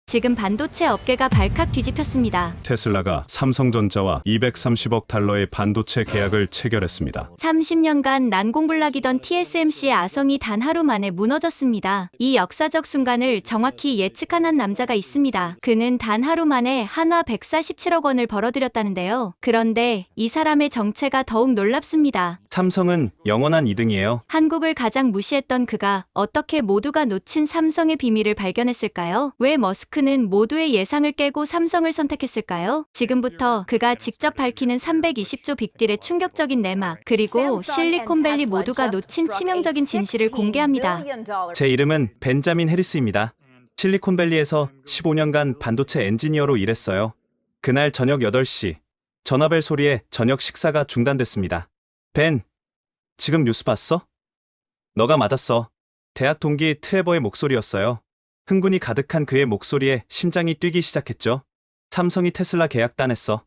지금 반도체 업계가 발칵 뒤집혔습니다. 테슬라가 삼성전자와 230억 달러의 반도체 계약을 체결했습니다. 30년간 난공불락이던 TSMC의 아성이 단 하루 만에 무너졌습니다. 이 역사적 순간을 정확히 예측한 한 남자가 있습니다. 그는 단 하루 만에 한화 147억 원을 벌어들였다는데요. 그런데 이 사람의 정체가 더욱 놀랍습니다. 삼성은 영원한 2등이에요. 한국을 가장 무시했던 그가 어떻게 모두가 놓친 삼성의 비밀을 발견했을까요? 왜 머스크는 모두의 예상을 깨고 삼성을 선택했을까요? 지금부터 그가 직접 밝히는 320조 빅딜의 충격적인 내막, 그리고 실리콘밸리 모두가 놓친 치명적인 진실을 공개합니다. 제 이름은 벤자민 해리스입니다. 실리콘밸리에서 15년간 반도체 엔지니어로 일했어요. 그날 저녁 8시, 전화벨 소리에 저녁 식사가 중단됐습니다. 벤, 지금 뉴스 봤어? 너가 맞았어. 대학 동기 트레버의 목소리였어요. 흥분이 가득한 그의 목소리에 심장이 뛰기 시작했죠. 삼성이 테슬라 계약 따냈어.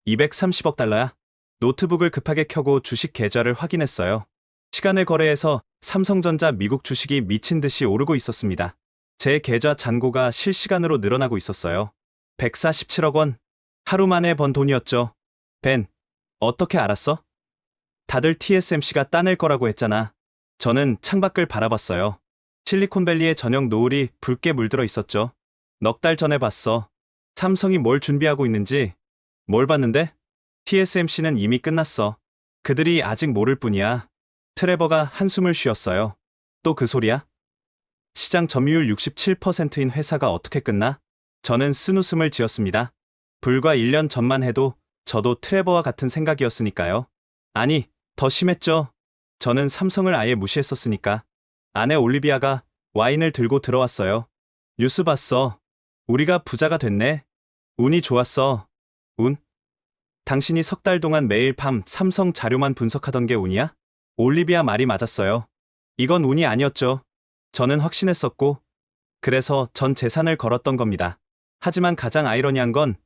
230억 달러야. 노트북을 급하게 켜고 주식 계좌를 확인했어요. 시간을 거래해서 삼성전자 미국 주식이 미친 듯이 오르고 있었습니다. 제 계좌 잔고가 실시간으로 늘어나고 있었어요. 147억 원. 하루 만에 번 돈이었죠. 벤, 어떻게 알았어? 다들 TSMC가 따낼 거라고 했잖아. 저는 창밖을 바라봤어요. 실리콘밸리의 저녁 노을이 붉게 물들어 있었죠. 넉 달 전에 봤어. 삼성이 뭘 준비하고 있는지. 뭘 봤는데? TSMC는 이미 끝났어. 그들이 아직 모를 뿐이야. 트레버가 한숨을 쉬었어요. 또 그 소리야? 시장 점유율 67%인 회사가 어떻게 끝나? 저는 쓴웃음을 지었습니다. 불과 1년 전만 해도 저도 트레버와 같은 생각이었으니까요. 아니, 더 심했죠. 저는 삼성을 아예 무시했었으니까. 아내 올리비아가 와인을 들고 들어왔어요. 뉴스 봤어. 우리가 부자가 됐네. 운이 좋았어. 운? 당신이 석 달 동안 매일 밤 삼성 자료만 분석하던 게 운이야? 올리비아 말이 맞았어요. 이건 운이 아니었죠. 저는 확신했었고, 그래서 전 재산을 걸었던 겁니다. 하지만 가장 아이러니한 건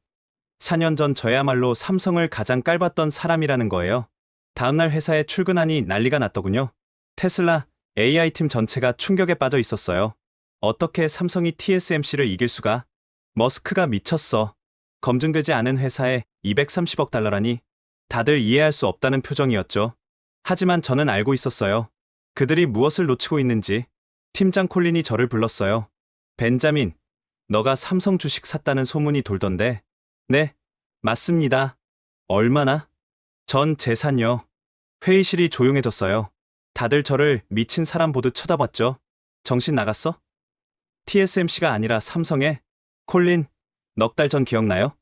4년 전 저야말로 삼성을 가장 깔봤던 사람이라는 거예요. 다음날 회사에 출근하니 난리가 났더군요. 테슬라, AI팀 전체가 충격에 빠져 있었어요. 어떻게 삼성이 TSMC를 이길 수가? 머스크가 미쳤어. 검증되지 않은 회사에 230억 달러라니. 다들 이해할 수 없다는 표정이었죠. 하지만 저는 알고 있었어요. 그들이 무엇을 놓치고 있는지. 팀장 콜린이 저를 불렀어요. 벤자민, 너가 삼성 주식 샀다는 소문이 돌던데. 네, 맞습니다. 얼마나? 전 재산요. 회의실이 조용해졌어요. 다들 저를 미친 사람 보듯 쳐다봤죠. 정신 나갔어? TSMC가 아니라 삼성에? 콜린, 넉 달 전 기억나요?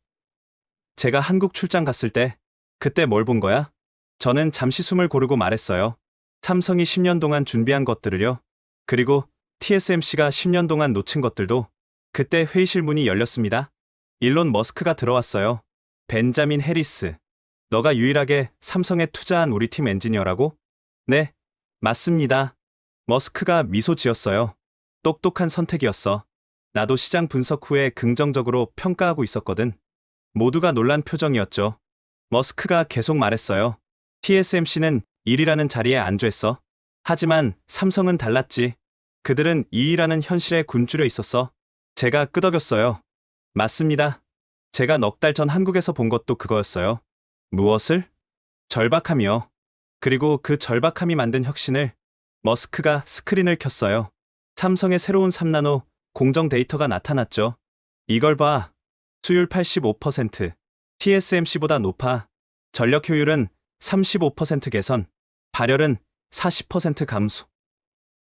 제가 한국 출장 갔을 때, 그때 뭘 본 거야? 저는 잠시 숨을 고르고 말했어요. 삼성이 10년 동안 준비한 것들을요. 그리고 TSMC가 10년 동안 놓친 것들도. 그때 회의실 문이 열렸습니다. 일론 머스크가 들어왔어요. 벤자민 해리스, 너가 유일하게 삼성에 투자한 우리 팀 엔지니어라고? 네, 맞습니다. 머스크가 미소 지었어요. 똑똑한 선택이었어. 나도 시장 분석 후에 긍정적으로 평가하고 있었거든. 모두가 놀란 표정이었죠. 머스크가 계속 말했어요. TSMC는 1위라는 자리에 안주했어. 하지만 삼성은 달랐지. 그들은 2위라는 현실에 굶주려 있었어. 제가 끄덕였어요. 맞습니다. 제가 넉 달 전 한국에서 본 것도 그거였어요. 무엇을? 절박함이요. 그리고 그 절박함이 만든 혁신을. 머스크가 스크린을 켰어요. 삼성의 새로운 3나노 공정 데이터가 나타났죠. 이걸 봐. 수율 85%, TSMC보다 높아. 전력 효율은 35% 개선, 발열은 40% 감소.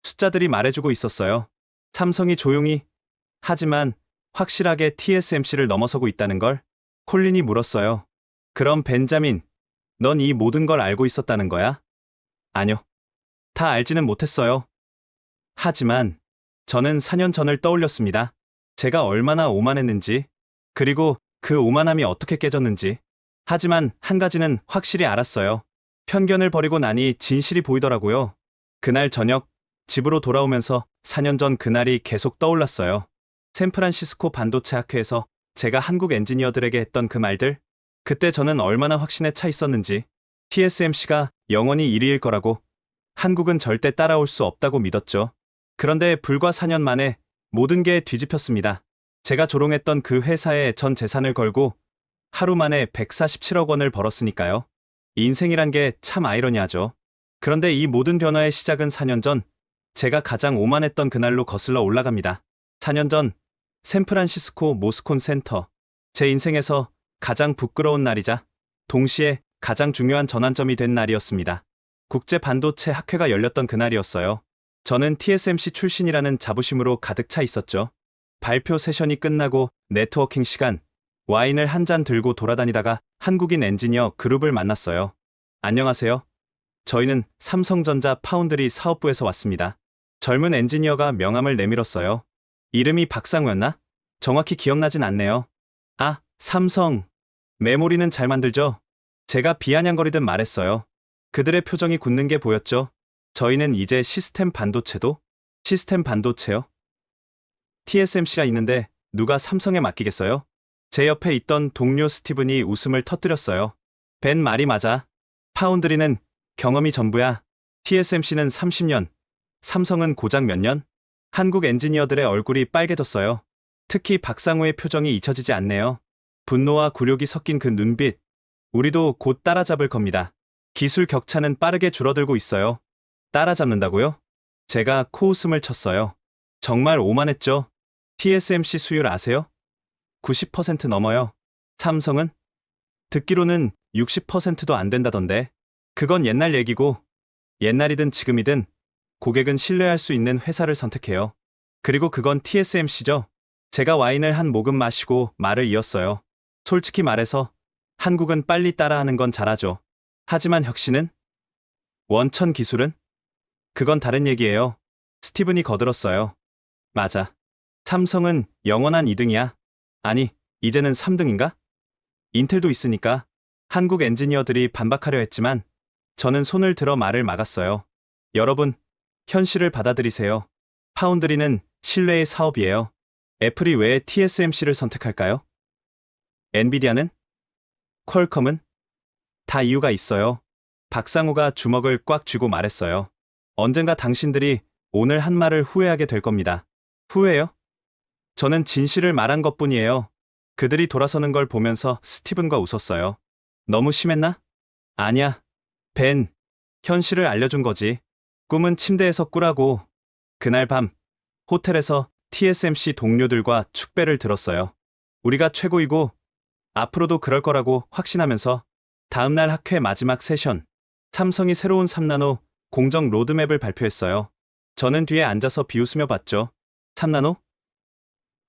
숫자들이 말해주고 있었어요. 삼성이 조용히, 하지만 확실하게 TSMC를 넘어서고 있다는 걸. 콜린이 물었어요. 그럼 벤자민, 넌 이 모든 걸 알고 있었다는 거야? 아뇨. 다 알지는 못했어요. 하지만 저는 4년 전을 떠올렸습니다. 제가 얼마나 오만했는지, 그리고 그 오만함이 어떻게 깨졌는지. 하지만 한 가지는 확실히 알았어요. 편견을 버리고 나니 진실이 보이더라고요. 그날 저녁, 집으로 돌아오면서 4년 전 그날이 계속 떠올랐어요. 샌프란시스코 반도체 학회에서 제가 한국 엔지니어들에게 했던 그 말들. 그때 저는 얼마나 확신에 차 있었는지. TSMC가 영원히 1위일 거라고. 한국은 절대 따라올 수 없다고 믿었죠. 그런데 불과 4년 만에 모든 게 뒤집혔습니다. 제가 조롱했던 그 회사에 전 재산을 걸고 하루 만에 147억 원을 벌었으니까요. 인생이란 게 참 아이러니하죠. 그런데 이 모든 변화의 시작은 4년 전, 제가 가장 오만했던 그날로 거슬러 올라갑니다. 4년 전, 샌프란시스코 모스콘 센터. 제 인생에서 가장 부끄러운 날이자 동시에 가장 중요한 전환점이 된 날이었습니다. 국제 반도체 학회가 열렸던 그날이었어요. 저는 TSMC 출신이라는 자부심으로 가득 차 있었죠. 발표 세션이 끝나고 네트워킹 시간, 와인을 한 잔 들고 돌아다니다가 한국인 엔지니어 그룹을 만났어요. 안녕하세요. 저희는 삼성전자 파운드리 사업부에서 왔습니다. 젊은 엔지니어가 명함을 내밀었어요. 이름이 박상우였나? 정확히 기억나진 않네요. 아, 삼성. 메모리는 잘 만들죠? 제가 비아냥거리듯 말했어요. 그들의 표정이 굳는 게 보였죠. 저희는 이제 시스템 반도체도? 시스템 반도체요? TSMC가 있는데 누가 삼성에 맡기겠어요? 제 옆에 있던 동료 스티븐이 웃음을 터뜨렸어요. 벤 말이 맞아. 파운드리는 경험이 전부야. TSMC는 30년, 삼성은 고작 몇 년? 한국 엔지니어들의 얼굴이 빨개졌어요. 특히 박상우의 표정이 잊혀지지 않네요. 분노와 굴욕이 섞인 그 눈빛. 우리도 곧 따라잡을 겁니다. 기술 격차는 빠르게 줄어들고 있어요. 따라잡는다고요? 제가 코웃음을 쳤어요. 정말 오만했죠? TSMC 수율 아세요? 90% 넘어요. 삼성은? 듣기로는 60%도 안 된다던데. 그건 옛날 얘기고, 옛날이든 지금이든 고객은 신뢰할 수 있는 회사를 선택해요. 그리고 그건 TSMC죠. 제가 와인을 한 모금 마시고 말을 이었어요. 솔직히 말해서 한국은 빨리 따라하는 건 잘하죠. 하지만 혁신은? 원천 기술은? 그건 다른 얘기예요. 스티븐이 거들었어요. 맞아. 삼성은 영원한 2등이야. 아니, 이제는 3등인가? 인텔도 있으니까. 한국 엔지니어들이 반박하려 했지만 저는 손을 들어 말을 막았어요. 여러분, 현실을 받아들이세요. 파운드리는 신뢰의 사업이에요. 애플이 왜 TSMC를 선택할까요? 엔비디아는? 퀄컴은? 다 이유가 있어요. 박상우가 주먹을 꽉 쥐고 말했어요. 언젠가 당신들이 오늘 한 말을 후회하게 될 겁니다. 후회요? 저는 진실을 말한 것뿐이에요. 그들이 돌아서는 걸 보면서 스티븐과 웃었어요. 너무 심했나? 아니야. 벤, 현실을 알려준 거지. 꿈은 침대에서 꾸라고. 그날 밤, 호텔에서 TSMC 동료들과 축배를 들었어요. 우리가 최고이고, 앞으로도 그럴 거라고 확신하면서 다음날 학회 마지막 세션, 삼성이 새로운 3나노 공정 로드맵을 발표했어요. 저는 뒤에 앉아서 비웃으며 봤죠. 3나노?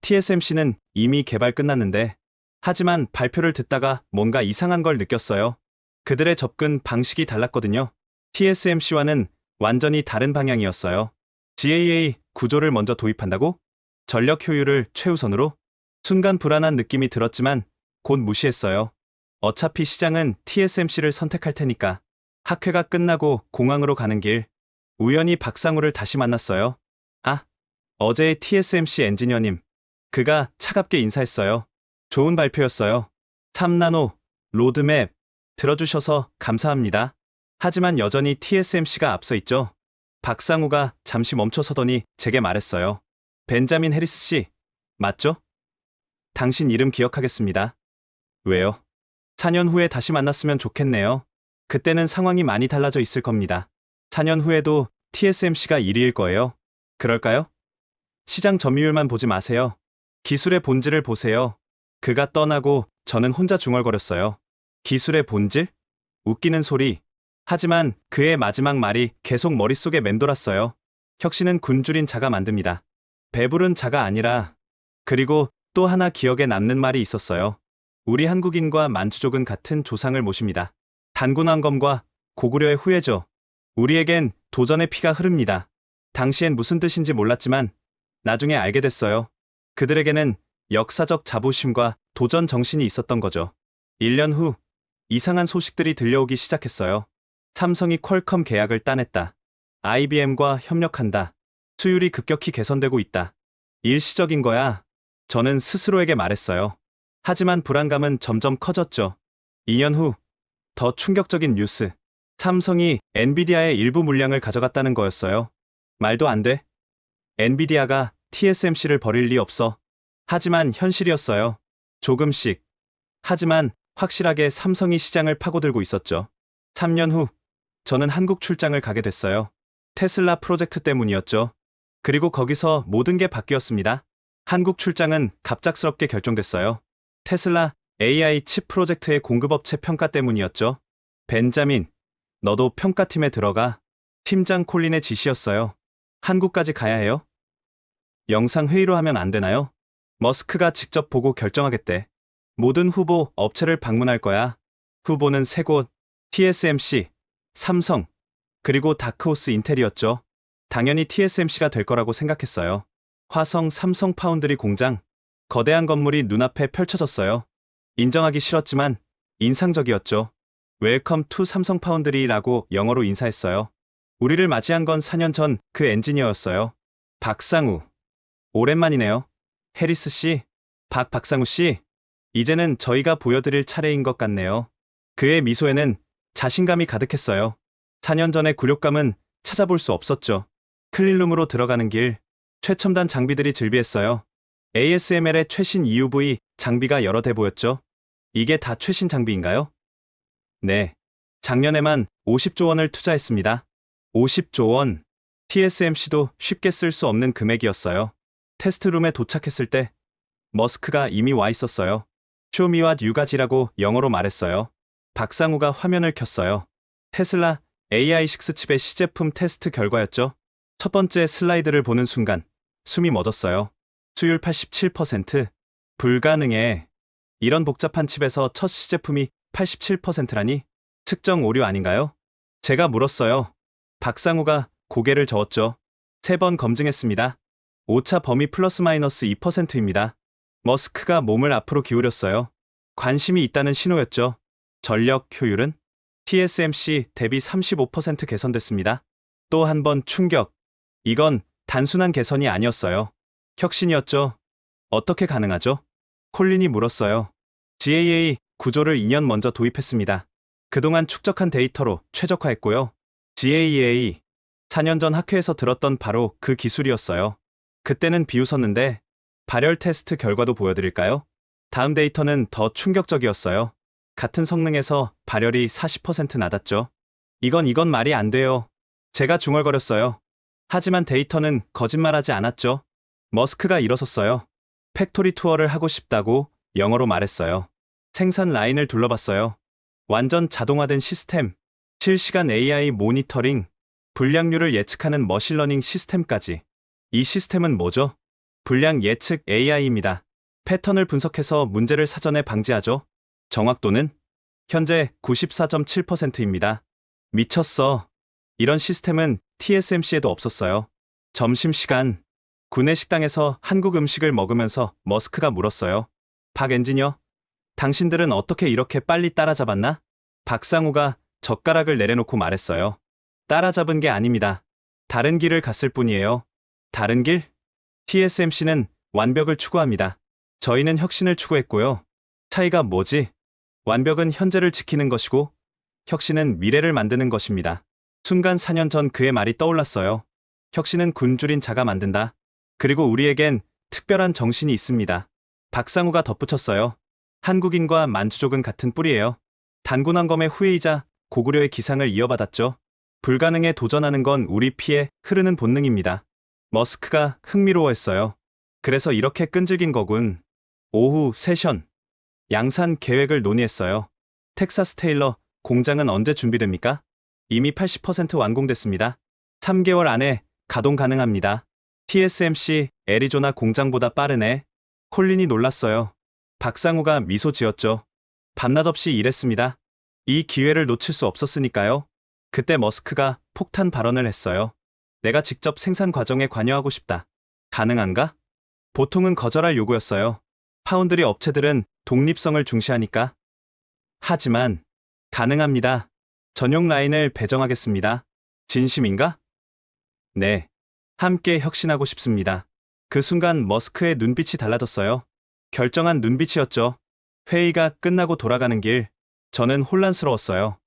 TSMC는 이미 개발 끝났는데, 하지만 발표를 듣다가 뭔가 이상한 걸 느꼈어요. 그들의 접근 방식이 달랐거든요. TSMC와는 완전히 다른 방향이었어요. GAA 구조를 먼저 도입한다고? 전력 효율을 최우선으로? 순간 불안한 느낌이 들었지만 곧 무시했어요. 어차피 시장은 TSMC를 선택할 테니까. 학회가 끝나고 공항으로 가는 길, 우연히 박상우를 다시 만났어요. 아, 어제의 TSMC 엔지니어님. 그가 차갑게 인사했어요. 좋은 발표였어요. 3나노, 로드맵, 들어주셔서 감사합니다. 하지만 여전히 TSMC가 앞서 있죠. 박상우가 잠시 멈춰서더니 제게 말했어요. 벤자민 해리스 씨, 맞죠? 당신 이름 기억하겠습니다. 왜요? 4년 후에 다시 만났으면 좋겠네요. 그때는 상황이 많이 달라져 있을 겁니다. 4년 후에도 TSMC가 1위일 거예요. 그럴까요? 시장 점유율만 보지 마세요. 기술의 본질을 보세요. 그가 떠나고 저는 혼자 중얼거렸어요. 기술의 본질? 웃기는 소리. 하지만 그의 마지막 말이 계속 머릿속에 맴돌았어요. 혁신은 굶주린 자가 만듭니다. 배부른 자가 아니라. 그리고 또 하나 기억에 남는 말이 있었어요. 우리 한국인과 만주족은 같은 조상을 모십니다. 단군왕검과 고구려의 후예죠. 우리에겐 도전의 피가 흐릅니다. 당시엔 무슨 뜻인지 몰랐지만 나중에 알게 됐어요. 그들에게는 역사적 자부심과 도전 정신이 있었던 거죠. 1년 후 이상한 소식들이 들려오기 시작했어요. 삼성이 퀄컴 계약을 따냈다. IBM과 협력한다. 수율이 급격히 개선되고 있다. 일시적인 거야. 저는 스스로에게 말했어요. 하지만 불안감은 점점 커졌죠. 2년 후 더 충격적인 뉴스. 삼성이 엔비디아의 일부 물량을 가져갔다는 거였어요. 말도 안 돼. 엔비디아가 TSMC를 버릴 리 없어. 하지만 현실이었어요. 조금씩. 하지만 확실하게 삼성이 시장을 파고들고 있었죠. 3년 후, 저는 한국 출장을 가게 됐어요. 테슬라 프로젝트 때문이었죠. 그리고 거기서 모든 게 바뀌었습니다. 한국 출장은 갑작스럽게 결정됐어요. 테슬라 AI 칩 프로젝트의 공급업체 평가 때문이었죠. 벤자민, 너도 평가팀에 들어가. 팀장 콜린의 지시였어요. 한국까지 가야 해요? 영상 회의로 하면 안 되나요? 머스크가 직접 보고 결정하겠대. 모든 후보 업체를 방문할 거야. 후보는 세 곳, TSMC, 삼성, 그리고 다크호스 인텔이었죠. 당연히 TSMC가 될 거라고 생각했어요. 화성 삼성 파운드리 공장, 거대한 건물이 눈앞에 펼쳐졌어요. 인정하기 싫었지만 인상적이었죠. 웰컴 투 삼성 파운드리라고 영어로 인사했어요. 우리를 맞이한 건 4년 전 그 엔지니어였어요. 박상우. 오랜만이네요. 해리스 씨, 박상우 씨. 이제는 저희가 보여드릴 차례인 것 같네요. 그의 미소에는 자신감이 가득했어요. 4년 전의 굴욕감은 찾아볼 수 없었죠. 클린룸으로 들어가는 길, 최첨단 장비들이 즐비했어요. ASML의 최신 EUV 장비가 여러 대 보였죠. 이게 다 최신 장비인가요? 네. 작년에만 50조 원을 투자했습니다. 50조 원. TSMC도 쉽게 쓸 수 없는 금액이었어요. 테스트룸에 도착했을 때 머스크가 이미 와 있었어요. Show me what you got이라고 영어로 말했어요. 박상우가 화면을 켰어요. 테슬라 AI6 칩의 시제품 테스트 결과였죠. 첫 번째 슬라이드를 보는 순간 숨이 멎었어요. 수율 87%. 불가능해. 이런 복잡한 칩에서 첫 시제품이 87%라니? 측정 오류 아닌가요? 제가 물었어요. 박상우가 고개를 저었죠. 3번 검증했습니다. 오차 범위 플러스 마이너스 2%입니다. 머스크가 몸을 앞으로 기울였어요. 관심이 있다는 신호였죠. 전력 효율은 TSMC 대비 35% 개선됐습니다. 또 한 번 충격. 이건 단순한 개선이 아니었어요. 혁신이었죠. 어떻게 가능하죠? 콜린이 물었어요. GAA 구조를 2년 먼저 도입했습니다. 그동안 축적한 데이터로 최적화했고요. GAA 4년 전 학회에서 들었던 바로 그 기술이었어요. 그때는 비웃었는데 발열 테스트 결과도 보여드릴까요? 다음 데이터는 더 충격적이었어요. 같은 성능에서 발열이 40% 낮았죠. 이건 말이 안 돼요. 제가 중얼거렸어요. 하지만 데이터는 거짓말하지 않았죠. 머스크가 일어섰어요. 팩토리 투어를 하고 싶다고 영어로 말했어요. 생산 라인을 둘러봤어요. 완전 자동화된 시스템, 실시간 AI 모니터링, 불량률을 예측하는 머신러닝 시스템까지. 이 시스템은 뭐죠? 불량 예측 AI입니다. 패턴을 분석해서 문제를 사전에 방지하죠. 정확도는 현재 94.7%입니다. 미쳤어. 이런 시스템은 TSMC에도 없었어요. 점심시간, 구내 식당에서 한국 음식을 먹으면서 머스크가 물었어요. 박 엔지니어, 당신들은 어떻게 이렇게 빨리 따라잡았나? 박상우가 젓가락을 내려놓고 말했어요. 따라잡은 게 아닙니다. 다른 길을 갔을 뿐이에요. 다른 길? TSMC는 완벽을 추구합니다. 저희는 혁신을 추구했고요. 차이가 뭐지? 완벽은 현재를 지키는 것이고 혁신은 미래를 만드는 것입니다. 순간 4년 전 그의 말이 떠올랐어요. 혁신은 굶주린 자가 만든다. 그리고 우리에겐 특별한 정신이 있습니다. 박상우가 덧붙였어요. 한국인과 만주족은 같은 뿌리예요. 단군왕검의 후예이자 고구려의 기상을 이어받았죠. 불가능에 도전하는 건 우리 피에 흐르는 본능입니다. 머스크가 흥미로워했어요. 그래서 이렇게 끈질긴 거군. 오후 세션. 양산 계획을 논의했어요. 텍사스 테일러 공장은 언제 준비됩니까? 이미 80% 완공됐습니다. 3개월 안에 가동 가능합니다. TSMC 애리조나 공장보다 빠르네. 콜린이 놀랐어요. 박상우가 미소 지었죠. 밤낮 없이 일했습니다. 이 기회를 놓칠 수 없었으니까요. 그때 머스크가 폭탄 발언을 했어요. 내가 직접 생산 과정에 관여하고 싶다. 가능한가? 보통은 거절할 요구였어요. 파운드리 업체들은 독립성을 중시하니까. 하지만 가능합니다. 전용 라인을 배정하겠습니다. 진심인가? 네. 함께 혁신하고 싶습니다. 그 순간 머스크의 눈빛이 달라졌어요. 결정한 눈빛이었죠. 회의가 끝나고 돌아가는 길, 저는 혼란스러웠어요.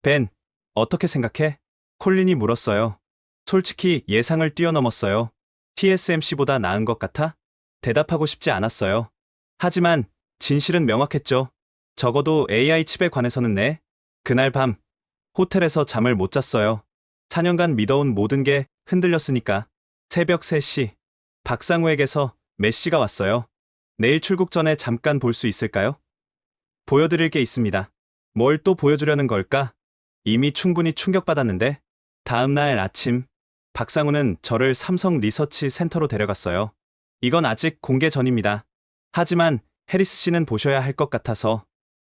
벤, 어떻게 생각해? 콜린이 물었어요. 솔직히 예상을 뛰어넘었어요. TSMC보다 나은 것 같아? 대답하고 싶지 않았어요. 하지만 진실은 명확했죠. 적어도 AI 칩에 관해서는 네. 그날 밤 호텔에서 잠을 못 잤어요. 4년간 믿어온 모든 게 흔들렸으니까. 새벽 3시 박상우에게서 메시가 왔어요. 내일 출국 전에 잠깐 볼 수 있을까요? 보여드릴 게 있습니다. 뭘 또 보여주려는 걸까? 이미 충분히 충격받았는데. 다음 날 아침 박상우는 저를 삼성 리서치 센터로 데려갔어요. 이건 아직 공개 전입니다. 하지만 해리스 씨는 보셔야 할 것 같아서.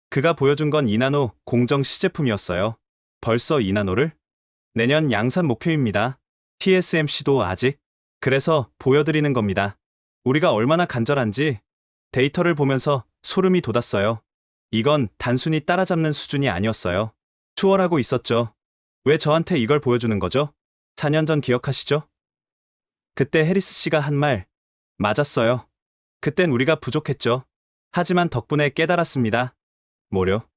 그가 보여준 건 이나노 공정 시제품이었어요. 벌써 이나노를? 내년 양산 목표입니다. TSMC도 아직. 그래서 보여드리는 겁니다. 우리가 얼마나 간절한지. 데이터를 보면서 소름이 돋았어요. 이건 단순히 따라잡는 수준이 아니었어요. 추월하고 있었죠. 왜 저한테 이걸 보여주는 거죠? 4년 전 기억하시죠? 그때 해리스 씨가 한 말 맞았어요. 그땐 우리가 부족했죠. 하지만 덕분에 깨달았습니다. 뭐려?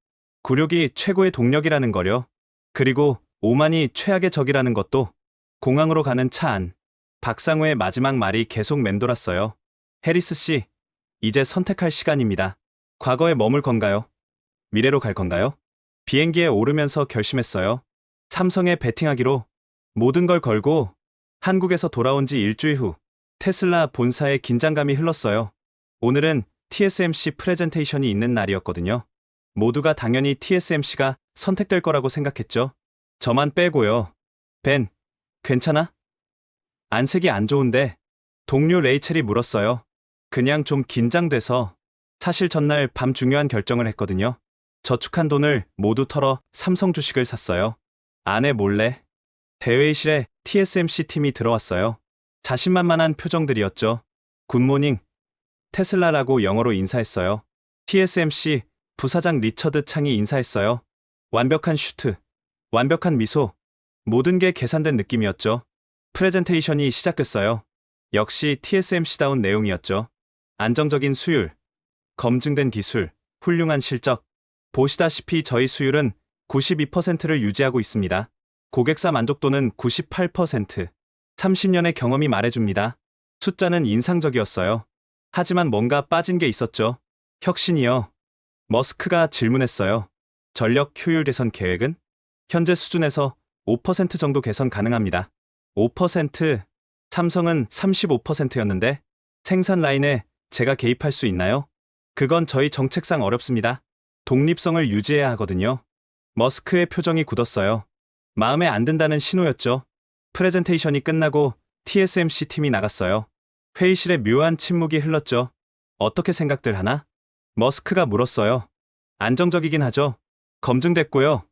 굴욕이 최고의 동력이라는 거려. 그리고 오만이 최악의 적이라는 것도. 공항으로 가는 차 안. 박상우의 마지막 말이 계속 맴돌았어요. 해리스 씨, 이제 선택할 시간입니다. 과거에 머물 건가요? 미래로 갈 건가요? 비행기에 오르면서 결심했어요. 삼성에 베팅하기로. 모든 걸 걸고. 한국에서 돌아온 지 일주일 후 테슬라 본사에 긴장감이 흘렀어요. 오늘은 TSMC 프레젠테이션이 있는 날이었거든요. 모두가 당연히 TSMC가 선택될 거라고 생각했죠. 저만 빼고요. 벤, 괜찮아? 안색이 안 좋은데. 동료 레이첼이 물었어요. 그냥 좀 긴장돼서. 사실 전날 밤 중요한 결정을 했거든요. 저축한 돈을 모두 털어 삼성 주식을 샀어요. 아내 몰래. 대회의실에 TSMC 팀이 들어왔어요. 자신만만한 표정들이었죠. 굿모닝. 테슬라라고 영어로 인사했어요. TSMC 부사장 리처드 창이 인사했어요. 완벽한 슈트, 완벽한 미소, 모든 게 계산된 느낌이었죠. 프레젠테이션이 시작됐어요. 역시 TSMC다운 내용이었죠. 안정적인 수율, 검증된 기술, 훌륭한 실적. 보시다시피 저희 수율은 92%를 유지하고 있습니다. 고객사 만족도는 98%. 30년의 경험이 말해줍니다. 숫자는 인상적이었어요. 하지만 뭔가 빠진 게 있었죠. 혁신이요. 머스크가 질문했어요. 전력 효율 개선 계획은? 현재 수준에서 5% 정도 개선 가능합니다. 5%? 삼성은 35%였는데 생산 라인에 제가 개입할 수 있나요? 그건 저희 정책상 어렵습니다. 독립성을 유지해야 하거든요. 머스크의 표정이 굳었어요. 마음에 안 든다는 신호였죠. 프레젠테이션이 끝나고 TSMC 팀이 나갔어요. 회의실에 묘한 침묵이 흘렀죠. 어떻게 생각들 하나? 머스크가 물었어요. 안정적이긴 하죠. 검증됐고요.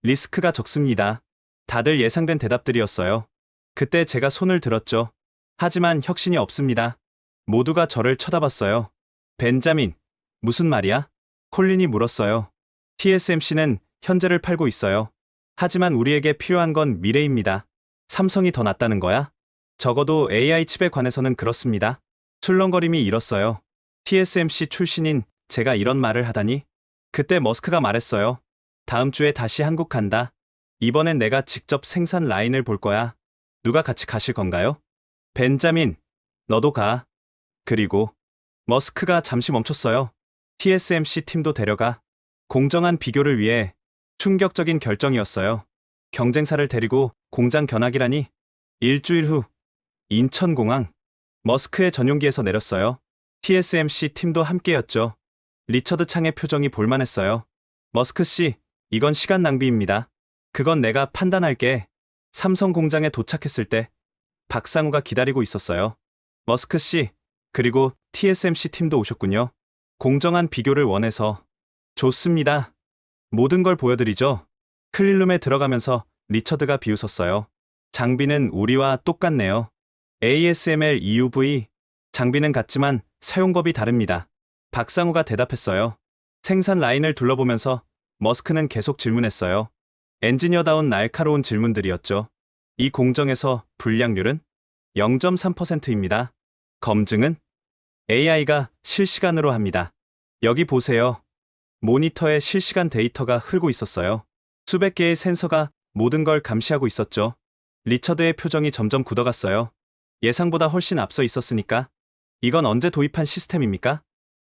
리스크가 적습니다. 다들 예상된 대답들이었어요. 그때 제가 손을 들었죠. 하지만 혁신이 없습니다. 모두가 저를 쳐다봤어요. 벤자민, 무슨 말이야? 콜린이 물었어요. TSMC는 현재를 팔고 있어요. 하지만 우리에게 필요한 건 미래입니다. 삼성이 더 낫다는 거야? 적어도 AI 칩에 관해서는 그렇습니다. 출렁거림이 일었어요. TSMC 출신인 제가 이런 말을 하다니? 그때 머스크가 말했어요. 다음 주에 다시 한국 간다. 이번엔 내가 직접 생산 라인을 볼 거야. 누가 같이 가실 건가요? 벤자민, 너도 가. 그리고 머스크가 잠시 멈췄어요. TSMC 팀도 데려가. 공정한 비교를 위해. 충격적인 결정이었어요. 경쟁사를 데리고 공장 견학이라니. 일주일 후 인천공항. 머스크의 전용기에서 내렸어요. TSMC 팀도 함께였죠. 리처드 창의 표정이 볼만했어요. 머스크 씨, 이건 시간 낭비입니다. 그건 내가 판단할게. 삼성 공장에 도착했을 때 박상우가 기다리고 있었어요. 머스크 씨, 그리고 TSMC 팀도 오셨군요. 공정한 비교를 원해서. 좋습니다. 모든 걸 보여드리죠. 클린룸에 들어가면서 리처드가 비웃었어요. 장비는 우리와 똑같네요. ASML EUV. 장비는 같지만 사용법이 다릅니다. 박상우가 대답했어요. 생산 라인을 둘러보면서 머스크는 계속 질문했어요. 엔지니어다운 날카로운 질문들이었죠. 이 공정에서 불량률은 0.3%입니다. 검증은 AI가 실시간으로 합니다. 여기 보세요. 모니터에 실시간 데이터가 흐르고 있었어요. 수백 개의 센서가 모든 걸 감시하고 있었죠. 리처드의 표정이 점점 굳어갔어요. 예상보다 훨씬 앞서 있었으니까. 이건 언제 도입한 시스템입니까?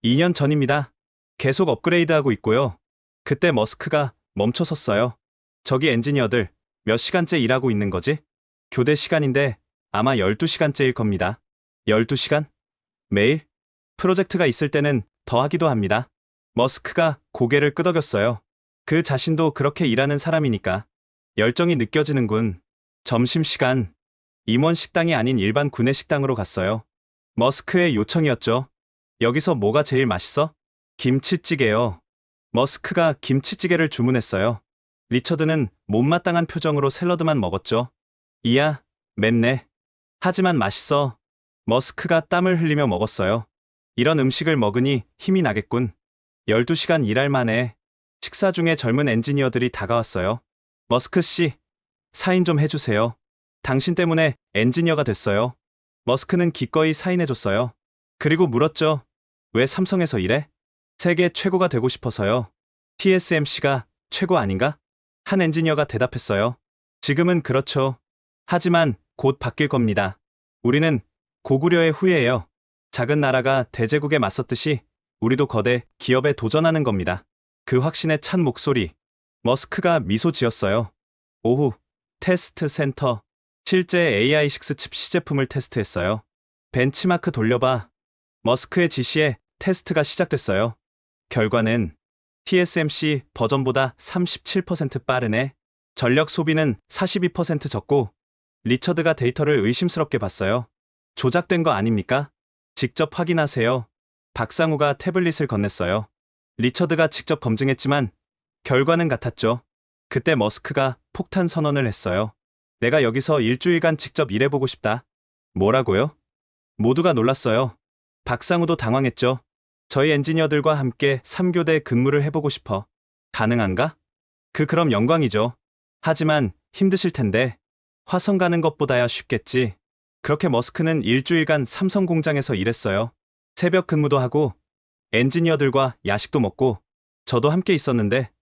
2년 전입니다. 계속 업그레이드하고 있고요. 그때 머스크가 멈춰섰어요. 저기 엔지니어들 몇 시간째 일하고 있는 거지? 교대 시간인데 아마 12시간째일 겁니다. 12시간? 매일? 프로젝트가 있을 때는 더 하기도 합니다. 머스크가 고개를 끄덕였어요. 그 자신도 그렇게 일하는 사람이니까. 열정이 느껴지는군. 점심시간. 임원 식당이 아닌 일반 구내 식당으로 갔어요. 머스크의 요청이었죠. 여기서 뭐가 제일 맛있어? 김치찌개요. 머스크가 김치찌개를 주문했어요. 리처드는 못마땅한 표정으로 샐러드만 먹었죠. 이야, 맵네. 하지만 맛있어. 머스크가 땀을 흘리며 먹었어요. 이런 음식을 먹으니 힘이 나겠군. 12시간 일할 만에 식사 중에 젊은 엔지니어들이 다가왔어요. 머스크 씨, 사인 좀 해주세요. 당신 때문에 엔지니어가 됐어요. 머스크는 기꺼이 사인해줬어요. 그리고 물었죠. 왜 삼성에서 일해? 세계 최고가 되고 싶어서요. TSMC가 최고 아닌가? 한 엔지니어가 대답했어요. 지금은 그렇죠. 하지만 곧 바뀔 겁니다. 우리는 고구려의 후예예요. 작은 나라가 대제국에 맞섰듯이 우리도 거대 기업에 도전하는 겁니다. 그 확신에 찬 목소리. 머스크가 미소 지었어요. 오후, 테스트 센터. 실제 AI6 칩 시제품을 테스트했어요. 벤치마크 돌려봐. 머스크의 지시에 테스트가 시작됐어요. 결과는 TSMC 버전보다 37% 빠르네. 전력 소비는 42% 적고 리처드가 데이터를 의심스럽게 봤어요. 조작된 거 아닙니까? 직접 확인하세요. 박상우가 태블릿을 건넸어요. 리처드가 직접 검증했지만 결과는 같았죠. 그때 머스크가 폭탄 선언을 했어요. 내가 여기서 일주일간 직접 일해보고 싶다. 뭐라고요? 모두가 놀랐어요. 박상우도 당황했죠. 저희 엔지니어들과 함께 3교대 근무를 해보고 싶어. 가능한가? 그럼 영광이죠. 하지만 힘드실 텐데 화성 가는 것보다야 쉽겠지. 그렇게 머스크는 일주일간 삼성 공장에서 일했어요. 새벽 근무도 하고 엔지니어들과 야식도 먹고 저도 함께 있었는데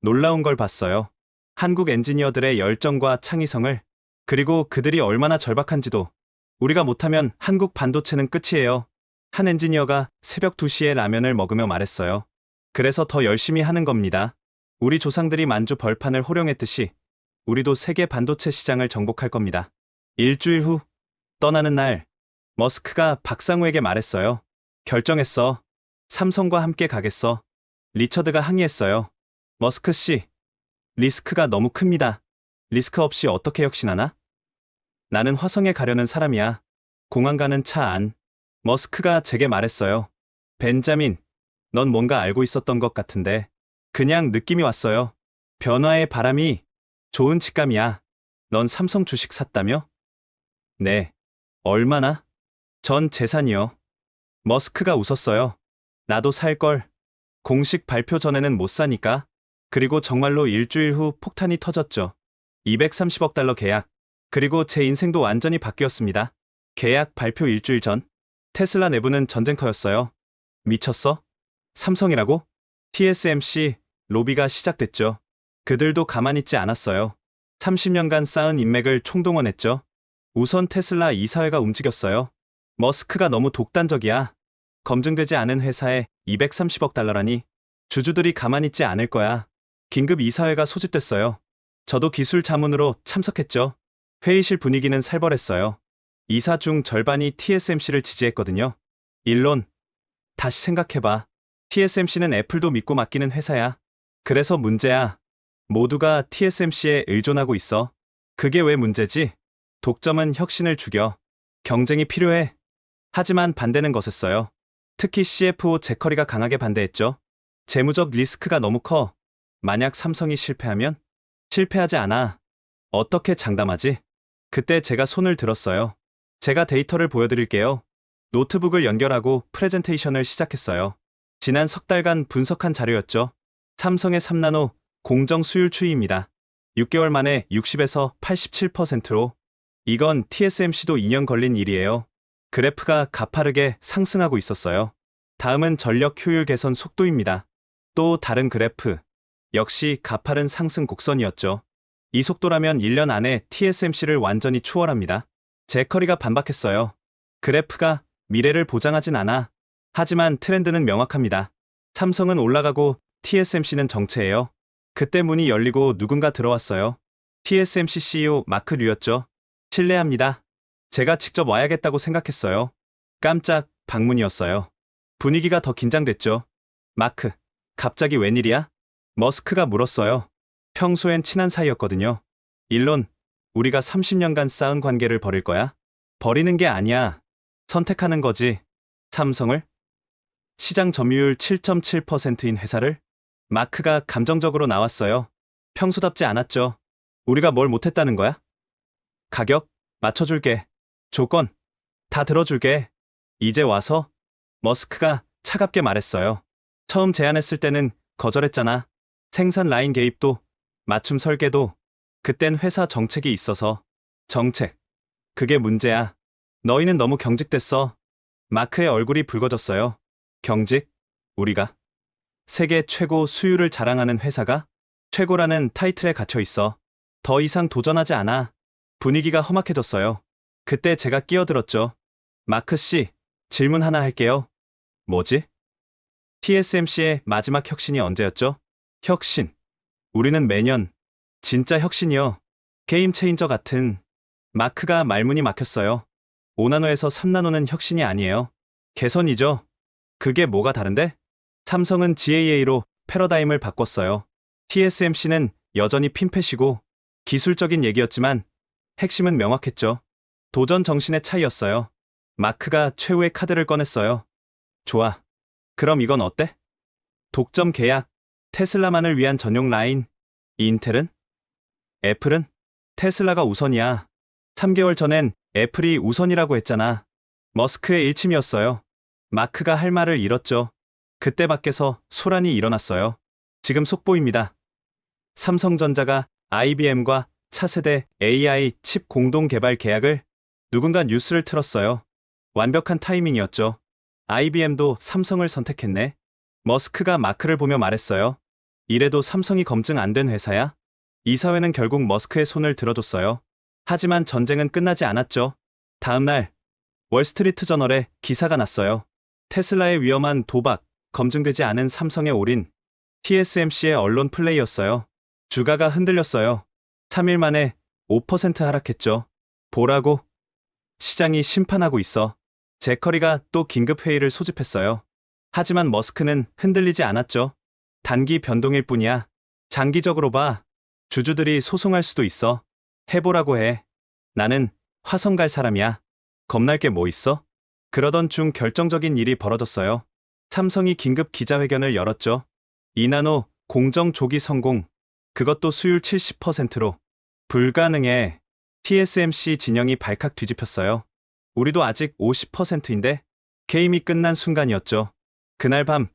놀라운 걸 봤어요. 한국 엔지니어들의 열정과 창의성을, 그리고 그들이 얼마나 절박한지도. 우리가 못하면 한국 반도체는 끝이에요. 한 엔지니어가 새벽 2시에 라면을 먹으며 말했어요. 그래서 더 열심히 하는 겁니다. 우리 조상들이 만주 벌판을 호령했듯이 우리도 세계 반도체 시장을 정복할 겁니다. 일주일 후, 떠나는 날, 머스크가 박상우에게 말했어요. 결정했어. 삼성과 함께 가겠어. 리처드가 항의했어요. 머스크 씨, 리스크가 너무 큽니다. 리스크 없이 어떻게 혁신하나? 나는 화성에 가려는 사람이야. 공항 가는 차 안. 머스크가 제게 말했어요. 벤자민, 넌 뭔가 알고 있었던 것 같은데. 그냥 느낌이 왔어요. 변화의 바람이 좋은 직감이야. 넌 삼성 주식 샀다며? 네. 얼마나? 전 재산이요. 머스크가 웃었어요. 나도 살걸. 공식 발표 전에는 못 사니까. 그리고 정말로 일주일 후 폭탄이 터졌죠. 230억 달러 계약. 그리고 제 인생도 완전히 바뀌었습니다. 계약 발표 일주일 전. 테슬라 내부는 전쟁터였어요. 미쳤어? 삼성이라고? TSMC 로비가 시작됐죠. 그들도 가만히 있지 않았어요. 30년간 쌓은 인맥을 총동원했죠. 우선 테슬라 이사회가 움직였어요. 머스크가 너무 독단적이야. 검증되지 않은 회사에 230억 달러라니. 주주들이 가만히 있지 않을 거야. 긴급 이사회가 소집됐어요. 저도 기술 자문으로 참석했죠. 회의실 분위기는 살벌했어요. 이사 중 절반이 TSMC를 지지했거든요. 일론, 다시 생각해봐. TSMC는 애플도 믿고 맡기는 회사야. 그래서 문제야. 모두가 TSMC에 의존하고 있어. 그게 왜 문제지? 독점은 혁신을 죽여. 경쟁이 필요해. 하지만 반대는 거셌어요. 특히 CFO 제커리가 강하게 반대했죠. 재무적 리스크가 너무 커. 만약 삼성이 실패하면? 실패하지 않아. 어떻게 장담하지? 그때 제가 손을 들었어요. 제가 데이터를 보여드릴게요. 노트북을 연결하고 프레젠테이션을 시작했어요. 지난 석 달간 분석한 자료였죠. 삼성의 3나노 공정 수율 추이입니다. 6개월 만에 60에서 87%로. 이건 TSMC도 2년 걸린 일이에요. 그래프가 가파르게 상승하고 있었어요. 다음은 전력 효율 개선 속도입니다. 또 다른 그래프. 역시 가파른 상승 곡선이었죠. 이 속도라면 1년 안에 TSMC를 완전히 추월합니다. 제커리가 반박했어요. 그래프가 미래를 보장하진 않아. 하지만 트렌드는 명확합니다. 삼성은 올라가고 TSMC는 정체예요. 그때 문이 열리고 누군가 들어왔어요. TSMC CEO 마크 류였죠. 실례합니다. 제가 직접 와야겠다고 생각했어요. 깜짝 방문이었어요. 분위기가 더 긴장됐죠. 마크, 갑자기 웬일이야? 머스크가 물었어요. 평소엔 친한 사이였거든요. 일론, 우리가 30년간 쌓은 관계를 버릴 거야? 버리는 게 아니야. 선택하는 거지. 삼성을? 시장 점유율 7.7%인 회사를? 마크가 감정적으로 나왔어요. 평소답지 않았죠. 우리가 뭘 못했다는 거야? 가격? 맞춰줄게. 조건? 다 들어줄게. 이제 와서? 머스크가 차갑게 말했어요. 처음 제안했을 때는 거절했잖아. 생산 라인 개입도, 맞춤 설계도. 그땐 회사 정책이 있어서. 정책. 그게 문제야. 너희는 너무 경직됐어. 마크의 얼굴이 붉어졌어요. 경직? 우리가? 세계 최고 수율을 자랑하는 회사가? 최고라는 타이틀에 갇혀 있어. 더 이상 도전하지 않아. 분위기가 험악해졌어요. 그때 제가 끼어들었죠. 마크 씨, 질문 하나 할게요. 뭐지? TSMC의 마지막 혁신이 언제였죠? 혁신. 우리는 매년, 진짜 혁신이요. 게임 체인저 같은. 마크가 말문이 막혔어요. 5나노에서 3나노는 혁신이 아니에요. 개선이죠. 그게 뭐가 다른데? 삼성은 GAA로 패러다임을 바꿨어요. TSMC는 여전히 핀펫이고 기술적인 얘기였지만 핵심은 명확했죠. 도전 정신의 차이였어요. 마크가 최후의 카드를 꺼냈어요. 좋아. 그럼 이건 어때? 독점 계약, 테슬라만을 위한 전용 라인. 인텔은? 애플은? 테슬라가 우선이야. 3개월 전엔 애플이 우선이라고 했잖아. 머스크의 일침이었어요. 마크가 할 말을 잃었죠. 그때 밖에서 소란이 일어났어요. 지금 속보입니다. 삼성전자가 IBM과 차세대 AI 칩 공동 개발 계약을 누군가 뉴스를 틀었어요. 완벽한 타이밍이었죠. IBM도 삼성을 선택했네. 머스크가 마크를 보며 말했어요. 이래도 삼성이 검증 안 된 회사야? 이사회는 결국 머스크의 손을 들어줬어요. 하지만 전쟁은 끝나지 않았죠. 다음 날 월스트리트 저널에 기사가 났어요. 테슬라의 위험한 도박, 검증되지 않은 삼성의 올인. TSMC의 언론 플레이였어요. 주가가 흔들렸어요. 3일 만에 5% 하락했죠. 보라고? 시장이 심판하고 있어. 제커리가 또 긴급회의를 소집했어요. 하지만 머스크는 흔들리지 않았죠. 단기 변동일 뿐이야. 장기적으로 봐. 주주들이 소송할 수도 있어. 해보라고 해. 나는 화성 갈 사람이야. 겁날 게 뭐 있어? 그러던 중 결정적인 일이 벌어졌어요. 삼성이 긴급 기자회견을 열었죠. 2나노 공정 조기 성공. 그것도 수율 70%로. 불가능해. TSMC 진영이 발칵 뒤집혔어요. 우리도 아직 50%인데? 게임이 끝난 순간이었죠. 그날 밤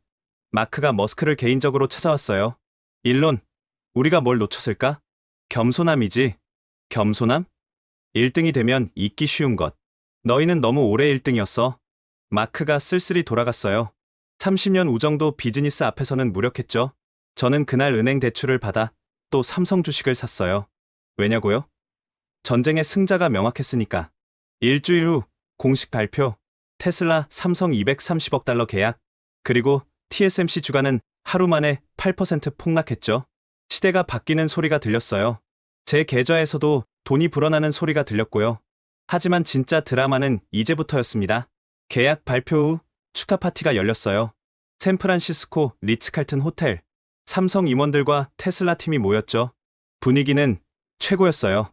마크가 머스크를 개인적으로 찾아왔어요. 일론, 우리가 뭘 놓쳤을까? 겸손함이지. 겸손함? 1등이 되면 잊기 쉬운 것. 너희는 너무 오래 1등이었어. 마크가 쓸쓸히 돌아갔어요. 30년 우정도 비즈니스 앞에서는 무력했죠. 저는 그날 은행 대출을 받아 또 삼성 주식을 샀어요. 왜냐고요? 전쟁의 승자가 명확했으니까. 일주일 후 공식 발표. 테슬라 삼성 230억 달러 계약. 그리고 TSMC 주가는 하루 만에 8% 폭락했죠. 시대가 바뀌는 소리가 들렸어요. 제 계좌에서도 돈이 불어나는 소리가 들렸고요. 하지만 진짜 드라마는 이제부터였습니다. 계약 발표 후 축하 파티가 열렸어요. 샌프란시스코 리츠칼튼 호텔. 삼성 임원들과 테슬라 팀이 모였죠. 분위기는 최고였어요.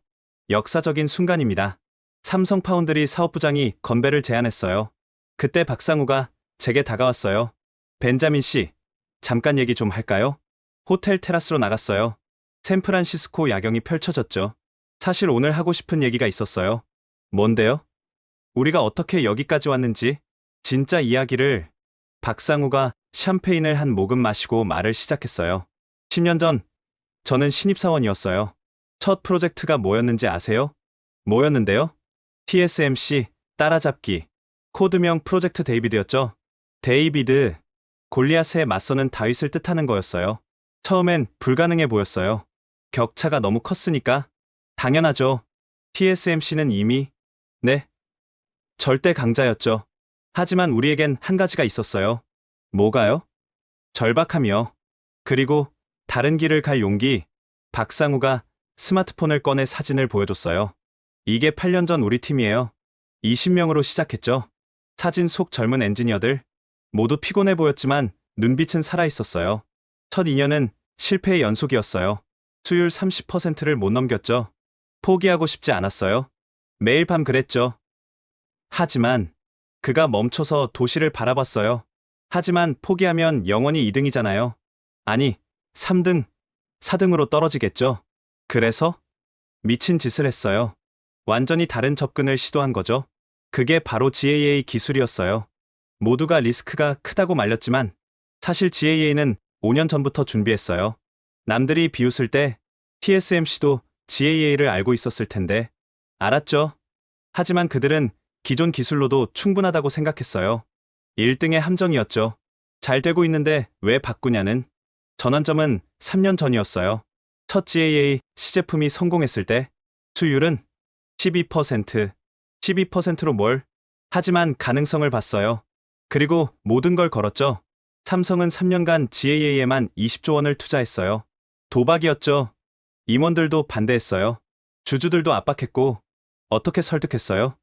역사적인 순간입니다. 삼성 파운드리 사업부장이 건배를 제안했어요. 그때 박상우가 제게 다가왔어요. 벤자민 씨, 잠깐 얘기 좀 할까요? 호텔 테라스로 나갔어요. 샌프란시스코 야경이 펼쳐졌죠. 사실 오늘 하고 싶은 얘기가 있었어요. 뭔데요? 우리가 어떻게 여기까지 왔는지, 진짜 이야기를. 박상우가 샴페인을 한 모금 마시고 말을 시작했어요. 10년 전, 저는 신입사원이었어요. 첫 프로젝트가 뭐였는지 아세요? 뭐였는데요? TSMC 따라잡기. 코드명 프로젝트 데이비드였죠. 데이비드, 골리앗에 맞서는 다윗을 뜻하는 거였어요. 처음엔 불가능해 보였어요. 격차가 너무 컸으니까. 당연하죠. TSMC는 이미, 네, 절대 강자였죠. 하지만 우리에겐 한 가지가 있었어요. 뭐가요? 절박함이요. 그리고 다른 길을 갈 용기. 박상우가 스마트폰을 꺼내 사진을 보여줬어요. 이게 8년 전 우리 팀이에요. 20명으로 시작했죠. 사진 속 젊은 엔지니어들. 모두 피곤해 보였지만 눈빛은 살아있었어요. 첫 2년은 실패의 연속이었어요. 수율 30%를 못 넘겼죠. 포기하고 싶지 않았어요. 매일 밤 그랬죠. 하지만 그가 멈춰서 도시를 바라봤어요. 하지만 포기하면 영원히 2등이잖아요. 아니, 3등, 4등으로 떨어지겠죠. 그래서 미친 짓을 했어요. 완전히 다른 접근을 시도한 거죠. 그게 바로 GAA 기술이었어요. 모두가 리스크가 크다고 말렸지만 사실 GAA는 5년 전부터 준비했어요. 남들이 비웃을 때 TSMC도 GAA를 알고 있었을 텐데. 알았죠. 하지만 그들은 기존 기술로도 충분하다고 생각했어요. 1등의 함정이었죠. 잘 되고 있는데 왜 바꾸냐는. 전환점은 3년 전이었어요. 첫 GAA 시제품이 성공했을 때 수율은 12%, 12%로 뭘? 하지만 가능성을 봤어요. 그리고 모든 걸 걸었죠. 삼성은 3년간 GAA에만 20조 원을 투자했어요. 도박이었죠. 임원들도 반대했어요. 주주들도 압박했고. 어떻게 설득했어요?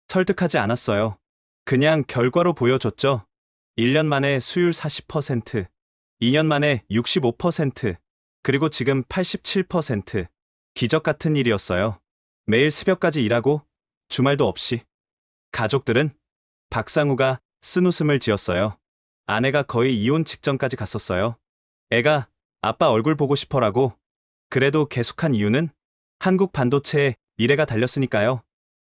설득하지 않았어요. 그냥 결과로 보여줬죠. 1년 만에 수율 40%, 2년 만에 65%, 그리고 지금 87%. 기적 같은 일이었어요. 매일 새벽까지 일하고 주말도 없이. 가족들은 박상우가 쓴웃음을 지었어요. 아내가 거의 이혼 직전까지 갔었어요. 애가 아빠 얼굴 보고 싶어라고. 그래도 계속한 이유는 한국 반도체에 미래가 달렸으니까요.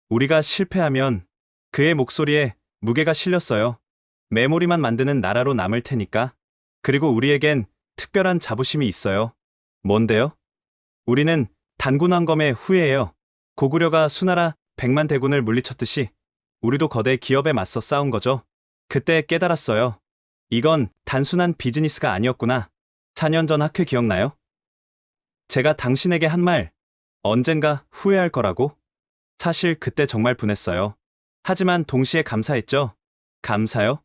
우리가 실패하면 그의 목소리에 무게가 실렸어요. 메모리만 만드는 나라로 남을 테니까. 그리고 우리에겐 특별한 자부심이 있어요. 뭔데요? 우리는 단군왕검의 후예예요. 고구려가 수나라 100만 대군을 물리쳤듯이 우리도 거대 기업에 맞서 싸운 거죠. 그때 깨달았어요. 이건 단순한 비즈니스가 아니었구나. 4년 전 학회 기억나요? 제가 당신에게 한 말, 언젠가 후회할 거라고? 사실 그때 정말 분했어요. 하지만 동시에 감사했죠. 감사요?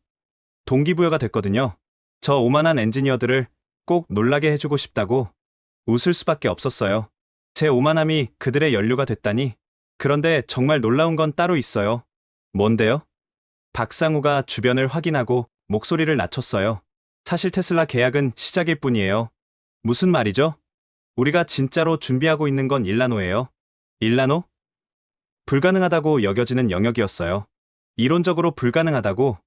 동기부여가 됐거든요. 저 오만한 엔지니어들을 꼭 놀라게 해주고 싶다고. 웃을 수밖에 없었어요. 제 오만함이 그들의 연료가 됐다니. 그런데 정말 놀라운 건 따로 있어요. 뭔데요? 박상우가 주변을 확인하고 목소리를 낮췄어요. 사실 테슬라 계약은 시작일 뿐이에요. 무슨 말이죠? 우리가 진짜로 준비하고 있는 건 일라노예요. 일라노? 불가능하다고 여겨지는 영역이었어요. 이론적으로 불가능하다고.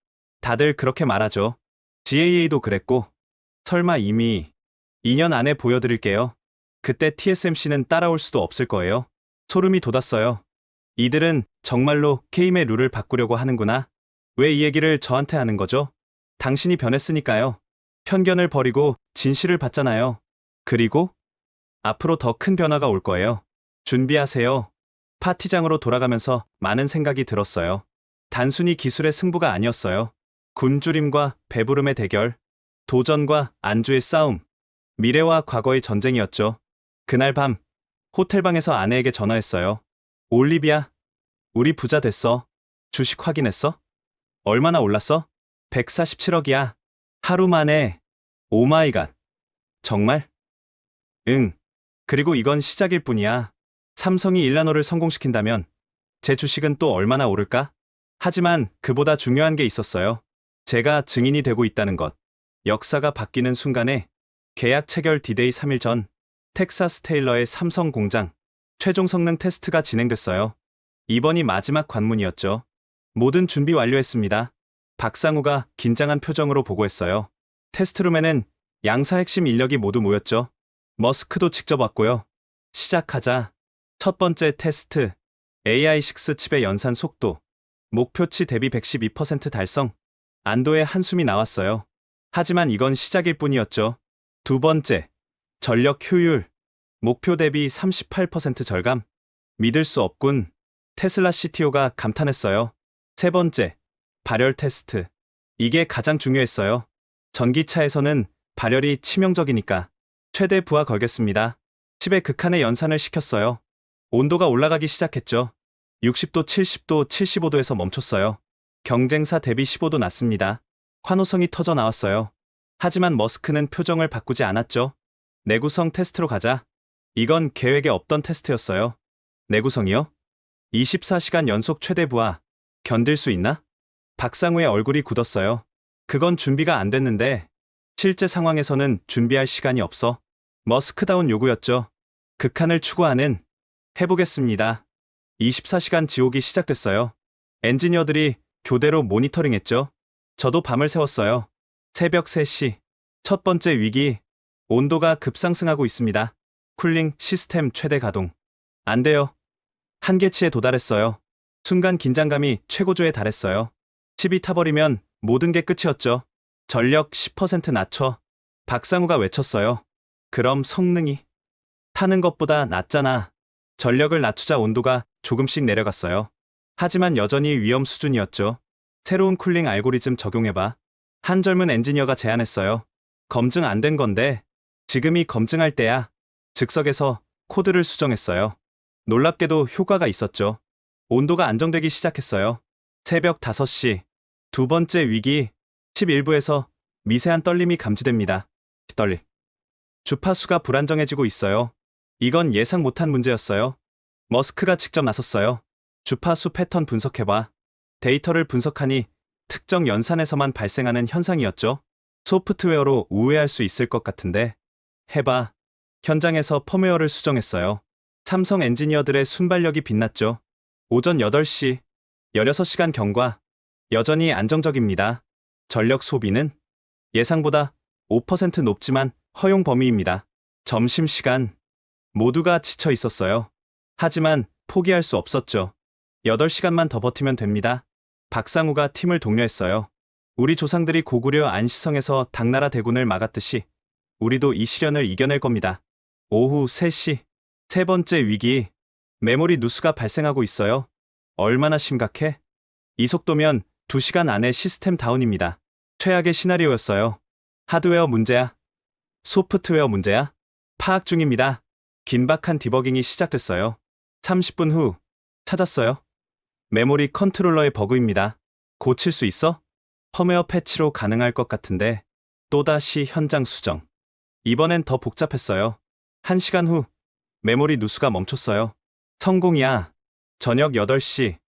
다들 그렇게 말하죠. GAA도 그랬고. 설마 이미 2년 안에 보여드릴게요. 그때 TSMC는 따라올 수도 없을 거예요. 소름이 돋았어요. 이들은 정말로 게임의 룰을 바꾸려고 하는구나. 왜 이 얘기를 저한테 하는 거죠? 당신이 변했으니까요. 편견을 버리고 진실을 받잖아요. 그리고 앞으로 더 큰 변화가 올 거예요. 준비하세요. 파티장으로 돌아가면서 많은 생각이 들었어요. 단순히 기술의 승부가 아니었어요. 굶주림과 배부름의 대결, 도전과 안주의 싸움, 미래와 과거의 전쟁이었죠. 그날 밤 호텔방에서 아내에게 전화했어요. 올리비아, 우리 부자 됐어. 주식 확인했어? 얼마나 올랐어? 147억이야. 하루 만에. 오마이갓. 정말? 응. 그리고 이건 시작일 뿐이야. 삼성이 일라노를 성공시킨다면 제 주식은 또 얼마나 오를까? 하지만 그보다 중요한 게 있었어요. 제가 증인이 되고 있다는 것. 역사가 바뀌는 순간에 계약 체결 디데이 3일 전 텍사스 테일러의 삼성 공장 최종 성능 테스트가 진행됐어요. 이번이 마지막 관문이었죠. 모든 준비 완료했습니다. 박상우가 긴장한 표정으로 보고했어요. 테스트룸에는 양사 핵심 인력이 모두 모였죠. 머스크도 직접 왔고요. 시작하자. 첫 번째 테스트. AI6 칩의 연산 속도. 목표치 대비 112% 달성. 안도의 한숨이 나왔어요. 하지만 이건 시작일 뿐이었죠. 두 번째. 전력 효율. 목표 대비 38% 절감. 믿을 수 없군. 테슬라 CTO가 감탄했어요. 세 번째. 발열 테스트. 이게 가장 중요했어요. 전기차에서는 발열이 치명적이니까. 최대 부하 걸겠습니다. 칩의 극한의 연산을 시켰어요. 온도가 올라가기 시작했죠. 60도, 70도, 75도에서 멈췄어요. 경쟁사 대비 15도 낮습니다. 환호성이 터져 나왔어요. 하지만 머스크는 표정을 바꾸지 않았죠. 내구성 테스트로 가자. 이건 계획에 없던 테스트였어요. 내구성이요? 24시간 연속 최대 부하. 견딜 수 있나? 박상우의 얼굴이 굳었어요. 그건 준비가 안 됐는데 실제 상황에서는 준비할 시간이 없어. 머스크다운 요구였죠. 극한을 추구하는 해보겠습니다. 24시간 지옥이 시작됐어요. 엔지니어들이 교대로 모니터링했죠. 저도 밤을 새웠어요. 새벽 3시. 첫 번째 위기. 온도가 급상승하고 있습니다. 쿨링 시스템 최대 가동. 안 돼요. 한계치에 도달했어요. 순간 긴장감이 최고조에 달했어요. 칩이 타버리면 모든 게 끝이었죠. 전력 10% 낮춰. 박상우가 외쳤어요. 그럼 성능이? 타는 것보다 낮잖아. 전력을 낮추자 온도가 조금씩 내려갔어요. 하지만 여전히 위험 수준이었죠. 새로운 쿨링 알고리즘 적용해봐. 한 젊은 엔지니어가 제안했어요. 검증 안 된 건데 지금이 검증할 때야. 즉석에서 코드를 수정했어요. 놀랍게도 효과가 있었죠. 온도가 안정되기 시작했어요. 새벽 5시. 두 번째 위기. 칩 일부에서 미세한 떨림이 감지됩니다. 떨림. 주파수가 불안정해지고 있어요. 이건 예상 못한 문제였어요. 머스크가 직접 나섰어요. 주파수 패턴 분석해봐. 데이터를 분석하니 특정 연산에서만 발생하는 현상이었죠. 소프트웨어로 우회할 수 있을 것 같은데. 해봐. 현장에서 펌웨어를 수정했어요. 삼성 엔지니어들의 순발력이 빛났죠. 오전 8시, 16시간 경과. 여전히 안정적입니다. 전력 소비는 예상보다 5% 높지만 허용 범위입니다. 점심시간. 모두가 지쳐 있었어요. 하지만 포기할 수 없었죠. 8시간만 더 버티면 됩니다. 박상우가 팀을 독려했어요. 우리 조상들이 고구려 안시성에서 당나라 대군을 막았듯이 우리도 이 시련을 이겨낼 겁니다. 오후 3시. 세 번째 위기. 메모리 누수가 발생하고 있어요. 얼마나 심각해? 이 속도면 2시간 안에 시스템 다운입니다. 최악의 시나리오였어요. 하드웨어 문제야? 소프트웨어 문제야? 파악 중입니다. 긴박한 디버깅이 시작됐어요. 30분 후. 찾았어요. 메모리 컨트롤러의 버그입니다. 고칠 수 있어? 펌웨어 패치로 가능할 것 같은데 또다시 현장 수정. 이번엔 더 복잡했어요. 1시간 후. 메모리 누수가 멈췄어요. 성공이야. 저녁 8시.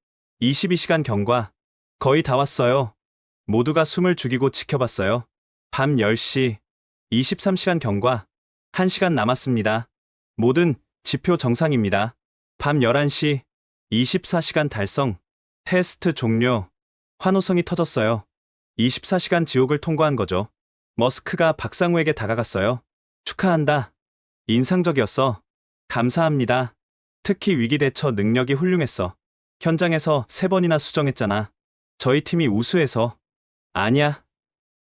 22시간 경과. 거의 다 왔어요. 모두가 숨을 죽이고 지켜봤어요. 밤 10시. 23시간 경과. 1시간 남았습니다. 모든 지표 정상입니다. 밤 11시. 24시간 달성. 테스트 종료. 환호성이 터졌어요. 24시간 지옥을 통과한 거죠. 머스크가 박상우에게 다가갔어요. 축하한다. 인상적이었어. 감사합니다. 특히 위기 대처 능력이 훌륭했어. 현장에서 3번이나 수정했잖아. 저희 팀이 우수해서. 아니야.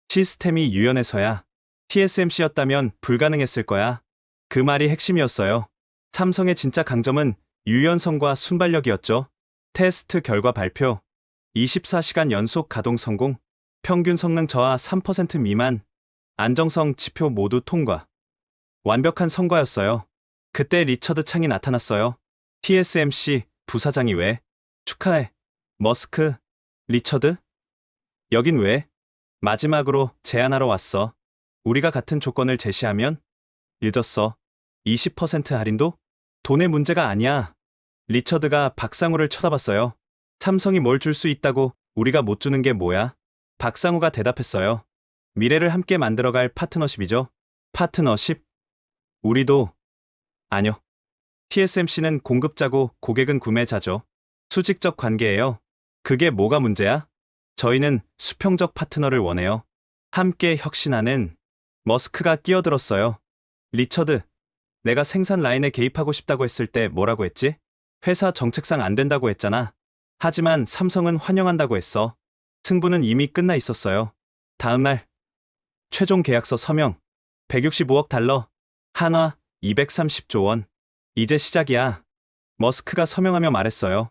시스템이 유연해서야. TSMC였다면 불가능했을 거야. 그 말이 핵심이었어요. 삼성의 진짜 강점은 유연성과 순발력이었죠. 테스트 결과 발표. 24시간 연속 가동 성공. 평균 성능 저하 3% 미만. 안정성 지표 모두 통과. 완벽한 성과였어요. 그때 리처드 창이 나타났어요. TSMC 부사장이 왜? 축하해. 머스크. 리처드? 여긴 왜? 마지막으로 제안하러 왔어. 우리가 같은 조건을 제시하면? 늦었어. 20% 할인도? 돈의 문제가 아니야. 리처드가 박상우를 쳐다봤어요. 삼성이 뭘 줄 수 있다고 우리가 못 주는 게 뭐야? 박상우가 대답했어요. 미래를 함께 만들어갈 파트너십이죠. 파트너십? 우리도. 아뇨. TSMC는 공급자고 고객은 구매자죠. 수직적 관계예요. 그게 뭐가 문제야? 저희는 수평적 파트너를 원해요. 함께 혁신하는. 머스크가 끼어들었어요. 리처드, 내가 생산 라인에 개입하고 싶다고 했을 때 뭐라고 했지? 회사 정책상 안 된다고 했잖아. 하지만 삼성은 환영한다고 했어. 승부는 이미 끝나 있었어요. 다음 날 최종 계약서 서명. 165억 달러. 한화 230조 원. 이제 시작이야. 머스크가 서명하며 말했어요.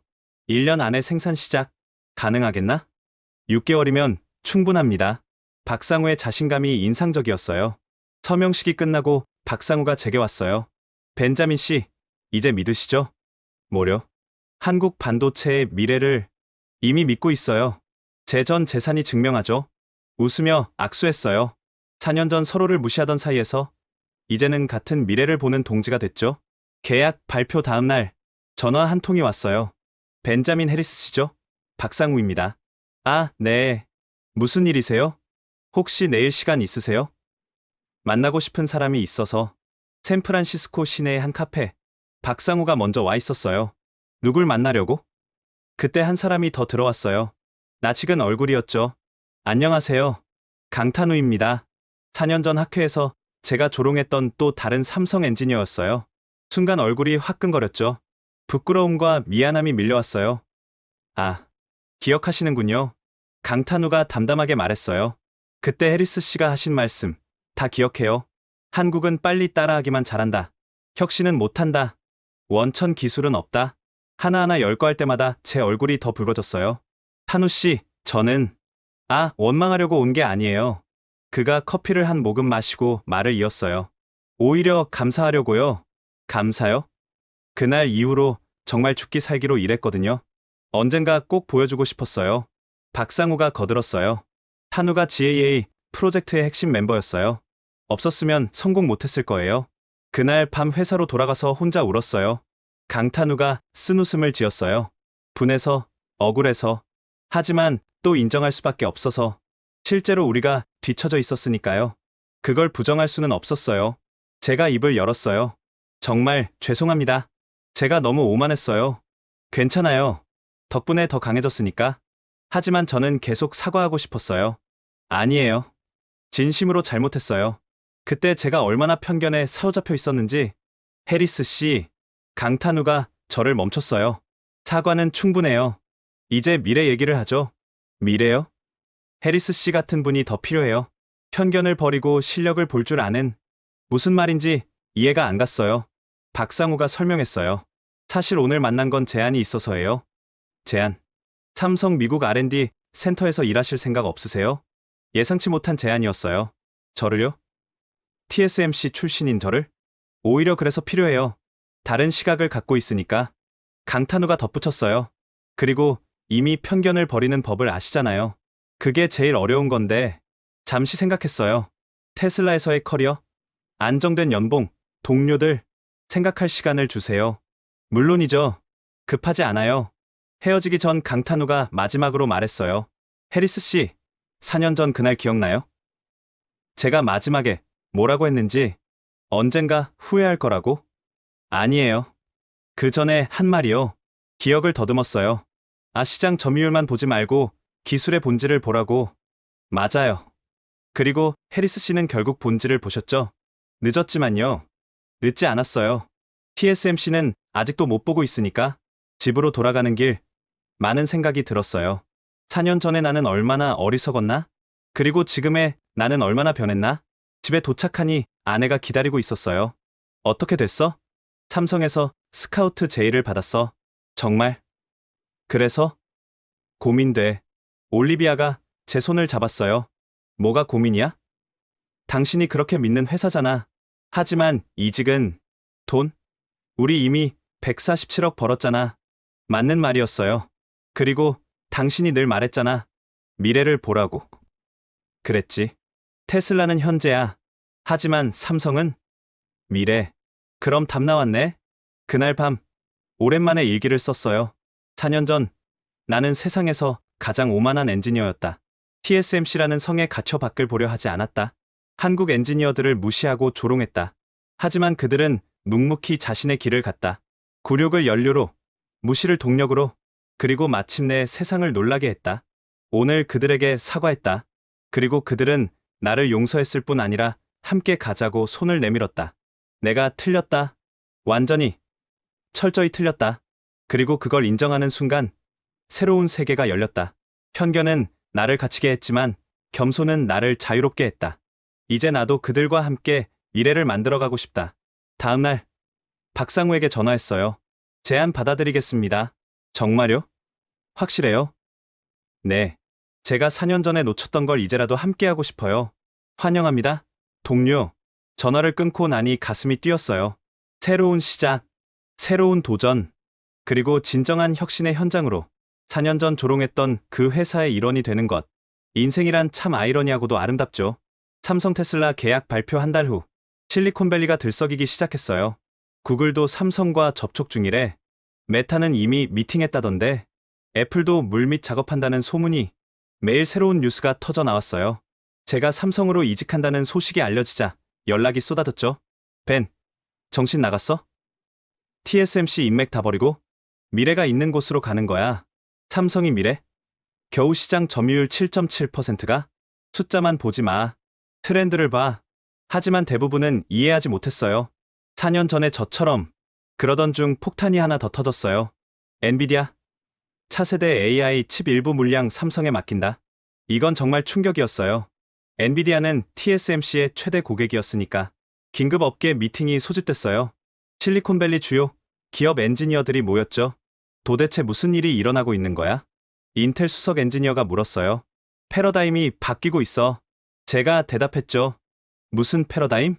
1년 안에 생산 시작. 가능하겠나? 6개월이면 충분합니다. 박상우의 자신감이 인상적이었어요. 서명식이 끝나고 박상우가 제게 왔어요. 벤자민 씨, 이제 믿으시죠? 뭐려? 한국 반도체의 미래를 이미 믿고 있어요. 제 전 재산이 증명하죠. 웃으며 악수했어요. 4년 전 서로를 무시하던 사이에서 이제는 같은 미래를 보는 동지가 됐죠. 계약 발표 다음 날 전화 한 통이 왔어요. 벤자민 해리스 씨죠? 박상우입니다. 아, 네. 무슨 일이세요? 혹시 내일 시간 있으세요? 만나고 싶은 사람이 있어서. 샌프란시스코 시내의 한 카페. 박상우가 먼저 와 있었어요. 누굴 만나려고? 그때 한 사람이 더 들어왔어요. 낯익은 얼굴이었죠. 안녕하세요. 강탄우입니다. 4년 전 학회에서 제가 조롱했던 또 다른 삼성 엔지니어였어요. 순간 얼굴이 화끈거렸죠. 부끄러움과 미안함이 밀려왔어요. 아, 기억하시는군요. 강탄우가 담담하게 말했어요. 그때 해리스 씨가 하신 말씀 다 기억해요. 한국은 빨리 따라하기만 잘한다. 혁신은 못한다. 원천 기술은 없다. 하나하나 열거할 때마다 제 얼굴이 더 붉어졌어요. 탄우 씨, 저는 원망하려고 온 게 아니에요. 그가 커피를 한 모금 마시고 말을 이었어요. 오히려 감사하려고요. 감사요? 그날 이후로 정말 죽기 살기로 일했거든요. 언젠가 꼭 보여주고 싶었어요. 박상우가 거들었어요. 탄우가 GAA 프로젝트의 핵심 멤버였어요. 없었으면 성공 못했을 거예요. 그날 밤 회사로 돌아가서 혼자 울었어요. 강탄우가 쓴웃음을 지었어요. 분해서, 억울해서. 하지만 또 인정할 수밖에 없어서. 실제로 우리가 뒤처져 있었으니까요. 그걸 부정할 수는 없었어요. 제가 입을 열었어요. 정말 죄송합니다. 제가 너무 오만했어요. 괜찮아요. 덕분에 더 강해졌으니까. 하지만 저는 계속 사과하고 싶었어요. 아니에요. 진심으로 잘못했어요. 그때 제가 얼마나 편견에 사로잡혀 있었는지. 해리스 씨, 강탄우가 저를 멈췄어요. 사과는 충분해요. 이제 미래 얘기를 하죠. 미래요? 해리스 씨 같은 분이 더 필요해요. 편견을 버리고 실력을 볼 줄 아는. 무슨 말인지 이해가 안 갔어요. 박상우가 설명했어요. 사실 오늘 만난 건 제안이 있어서예요. 제안. 삼성 미국 R&D 센터에서 일하실 생각 없으세요? 예상치 못한 제안이었어요. 저를요? TSMC 출신인 저를? 오히려 그래서 필요해요. 다른 시각을 갖고 있으니까. 강탄우가 덧붙였어요. 그리고 이미 편견을 버리는 법을 아시잖아요. 그게 제일 어려운 건데. 잠시 생각했어요. 테슬라에서의 커리어, 안정된 연봉, 동료들, 생각할 시간을 주세요. 물론이죠. 급하지 않아요. 헤어지기 전 강탄우가 마지막으로 말했어요. 해리스 씨, 4년 전 그날 기억나요? 제가 마지막에 뭐라고 했는지 언젠가 후회할 거라고? 아니에요. 그 전에 한 말이요. 기억을 더듬었어요. 시장 점유율만 보지 말고 기술의 본질을 보라고. 맞아요. 그리고 해리스 씨는 결국 본질을 보셨죠? 늦었지만요. 늦지 않았어요. TSMC는 아직도 못 보고 있으니까. 집으로 돌아가는 길, 많은 생각이 들었어요. 4년 전에 나는 얼마나 어리석었나? 그리고 지금의 나는 얼마나 변했나? 집에 도착하니 아내가 기다리고 있었어요. 어떻게 됐어? 삼성에서 스카우트 제의를 받았어. 정말? 그래서? 고민돼. 올리비아가 제 손을 잡았어요. 뭐가 고민이야? 당신이 그렇게 믿는 회사잖아. 하지만 이직은 돈? 우리 이미 147억 벌었잖아. 맞는 말이었어요. 그리고 당신이 늘 말했잖아. 미래를 보라고. 그랬지. 테슬라는 현재야. 하지만 삼성은 미래. 그럼 답 나왔네. 그날 밤 오랜만에 일기를 썼어요. 4년 전 나는 세상에서 가장 오만한 엔지니어였다. TSMC라는 성에 갇혀 밖을 보려 하지 않았다. 한국 엔지니어들을 무시하고 조롱했다. 하지만 그들은 묵묵히 자신의 길을 갔다. 굴욕을 연료로, 무시를 동력으로, 그리고 마침내 세상을 놀라게 했다. 오늘 그들에게 사과했다. 그리고 그들은 나를 용서했을 뿐 아니라 함께 가자고 손을 내밀었다. 내가 틀렸다. 완전히, 철저히 틀렸다. 그리고 그걸 인정하는 순간 새로운 세계가 열렸다. 편견은 나를 갇히게 했지만 겸손은 나를 자유롭게 했다. 이제 나도 그들과 함께 미래를 만들어가고 싶다. 다음 날 박상우에게 전화했어요. 제안 받아들이겠습니다. 정말요? 확실해요? 네. 제가 4년 전에 놓쳤던 걸 이제라도 함께하고 싶어요. 환영합니다. 동료. 전화를 끊고 나니 가슴이 뛰었어요. 새로운 시작, 새로운 도전, 그리고 진정한 혁신의 현장으로. 4년 전 조롱했던 그 회사의 일원이 되는 것. 인생이란 참 아이러니하고도 아름답죠. 삼성 테슬라 계약 발표 한 달 후 실리콘밸리가 들썩이기 시작했어요. 구글도 삼성과 접촉 중이래. 메타는 이미 미팅했다던데. 애플도 물밑 작업한다는 소문이. 매일 새로운 뉴스가 터져 나왔어요. 제가 삼성으로 이직한다는 소식이 알려지자 연락이 쏟아졌죠. 벤, 정신 나갔어? TSMC 인맥 다 버리고 미래가 있는 곳으로 가는 거야. 삼성이 미래? 겨우 시장 점유율 7.7%가? 숫자만 보지 마. 트렌드를 봐. 하지만 대부분은 이해하지 못했어요. 4년 전에 저처럼 그러던 중 폭탄이 하나 더 터졌어요. 엔비디아 차세대 AI 칩 일부 물량 삼성에 맡긴다. 이건 정말 충격이었어요. 엔비디아는 TSMC의 최대 고객이었으니까 긴급 업계 미팅이 소집됐어요. 실리콘밸리 주요 기업 엔지니어들이 모였죠. 도대체 무슨 일이 일어나고 있는 거야? 인텔 수석 엔지니어가 물었어요. 패러다임이 바뀌고 있어. 제가 대답했죠. 무슨 패러다임?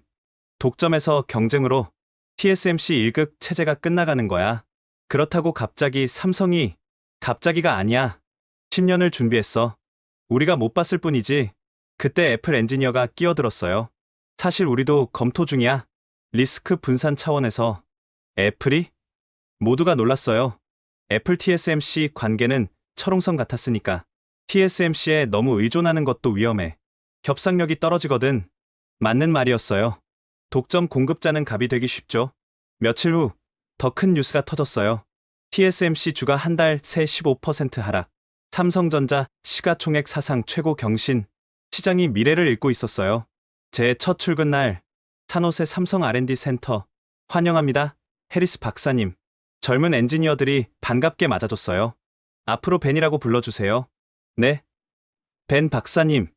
독점에서 경쟁으로 TSMC 1급 체제가 끝나가는 거야. 그렇다고 갑자기 삼성이 갑자기가 아니야. 10년을 준비했어. 우리가 못 봤을 뿐이지. 그때 애플 엔지니어가 끼어들었어요. 사실 우리도 검토 중이야. 리스크 분산 차원에서. 애플이? 모두가 놀랐어요. 애플 TSMC 관계는 철옹성 같았으니까. TSMC에 너무 의존하는 것도 위험해. 협상력이 떨어지거든. 맞는 말이었어요. 독점 공급자는 갑이 되기 쉽죠. 며칠 후 더 큰 뉴스가 터졌어요. TSMC 주가 한 달 새 15% 하락. 삼성전자 시가총액 사상 최고 경신. 시장이 미래를 읽고 있었어요. 제 첫 출근 날 산호세 삼성 R&D 센터. 환영합니다. 해리스 박사님. 젊은 엔지니어들이 반갑게 맞아줬어요. 앞으로 벤이라고 불러주세요. 네. 벤 박사님.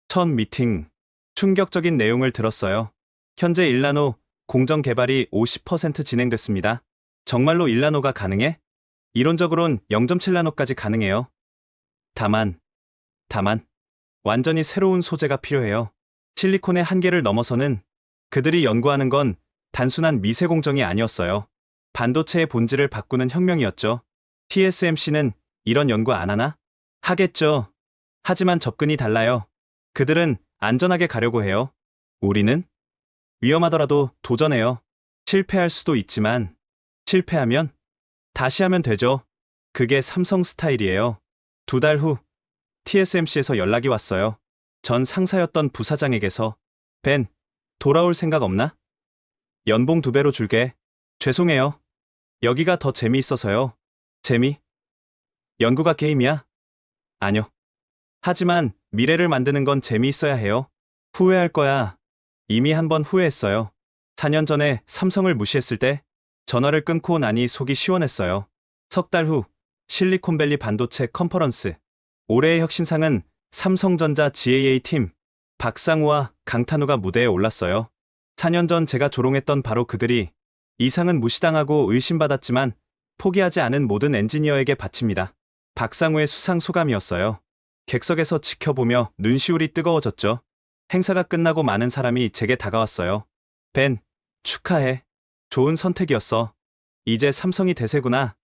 첫 미팅. 충격적인 내용을 들었어요. 현재 일나노 공정 개발이 50% 진행됐습니다. 정말로 일나노가 가능해? 이론적으론 0.7나노까지 가능해요. 다만 완전히 새로운 소재가 필요해요. 실리콘의 한계를 넘어서는. 그들이 연구하는 건 단순한 미세 공정이 아니었어요. 반도체의 본질을 바꾸는 혁명이었죠. TSMC는 이런 연구 안 하나? 하겠죠. 하지만 접근이 달라요. 그들은 안전하게 가려고 해요. 우리는 위험하더라도 도전해요. 실패할 수도 있지만 실패하면 다시 하면 되죠. 그게 삼성 스타일이에요. 2달 후 TSMC에서 연락이 왔어요. 전 상사였던 부사장에게서. 벤, 돌아올 생각 없나? 연봉 2배로 줄게. 죄송해요. 여기가 더 재미있어서요. 재미? 연구가 게임이야? 아뇨. 하지만 미래를 만드는 건 재미있어야 해요. 후회할 거야. 이미 한 번 후회했어요. 4년 전에 삼성을 무시했을 때 전화를 끊고 나니 속이 시원했어요. 석 달 후 실리콘밸리 반도체 컨퍼런스. 올해의 혁신상은 삼성전자 GAA 팀 박상우와 강탄우가 무대에 올랐어요. 4년 전 제가 조롱했던 바로 그들이 이 상은 무시당하고 의심받았지만 포기하지 않은 모든 엔지니어에게 바칩니다. 박상우의 수상 소감이었어요. 객석에서 지켜보며 눈시울이 뜨거워졌죠. 행사가 끝나고 많은 사람이 제게 다가왔어요. 벤, 축하해. 좋은 선택이었어. 이제 삼성이 대세구나.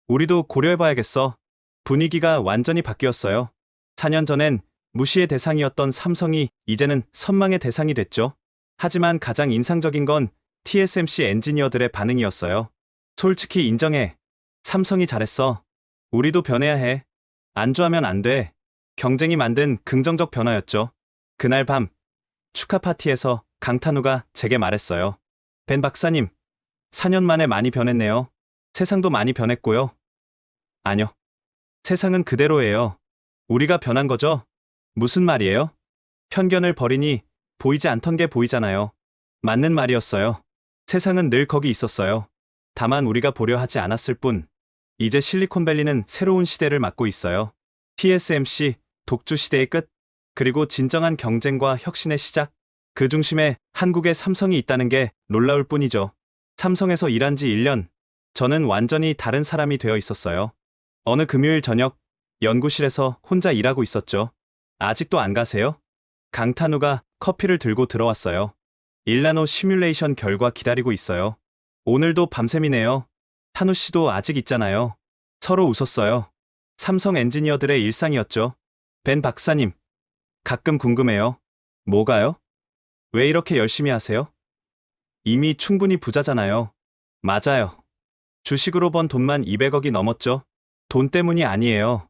우리도 고려해봐야겠어. 분위기가 완전히 바뀌었어요. 4년 전엔 무시의 대상이었던 삼성이 이제는 선망의 대상이 됐죠. 하지만 가장 인상적인 건 TSMC 엔지니어들의 반응이었어요. 솔직히 인정해. 삼성이 잘했어. 우리도 변해야 해. 안주하면 안 돼. 경쟁이 만든 긍정적 변화였죠. 그날 밤 축하 파티에서 강탄우가 제게 말했어요. 벤 박사님, 4년 만에 많이 변했네요. 세상도 많이 변했고요. 아뇨. 세상은 그대로예요. 우리가 변한 거죠? 무슨 말이에요? 편견을 버리니 보이지 않던 게 보이잖아요. 맞는 말이었어요. 세상은 늘 거기 있었어요. 다만 우리가 보려 하지 않았을 뿐. 이제 실리콘밸리는 새로운 시대를 맞고 있어요. TSMC 독주 시대의 끝, 그리고 진정한 경쟁과 혁신의 시작. 그 중심에 한국의 삼성이 있다는 게 놀라울 뿐이죠. 삼성에서 일한 지 1년, 저는 완전히 다른 사람이 되어 있었어요. 어느 금요일 저녁, 연구실에서 혼자 일하고 있었죠. 아직도 안 가세요? 강탄우가 커피를 들고 들어왔어요. 일나노 시뮬레이션 결과 기다리고 있어요. 오늘도 밤샘이네요. 탄우 씨도 아직 있잖아요. 서로 웃었어요. 삼성 엔지니어들의 일상이었죠. 벤 박사님, 가끔 궁금해요. 뭐가요? 왜 이렇게 열심히 하세요? 이미 충분히 부자잖아요. 맞아요. 주식으로 번 돈만 200억이 넘었죠. 돈 때문이 아니에요.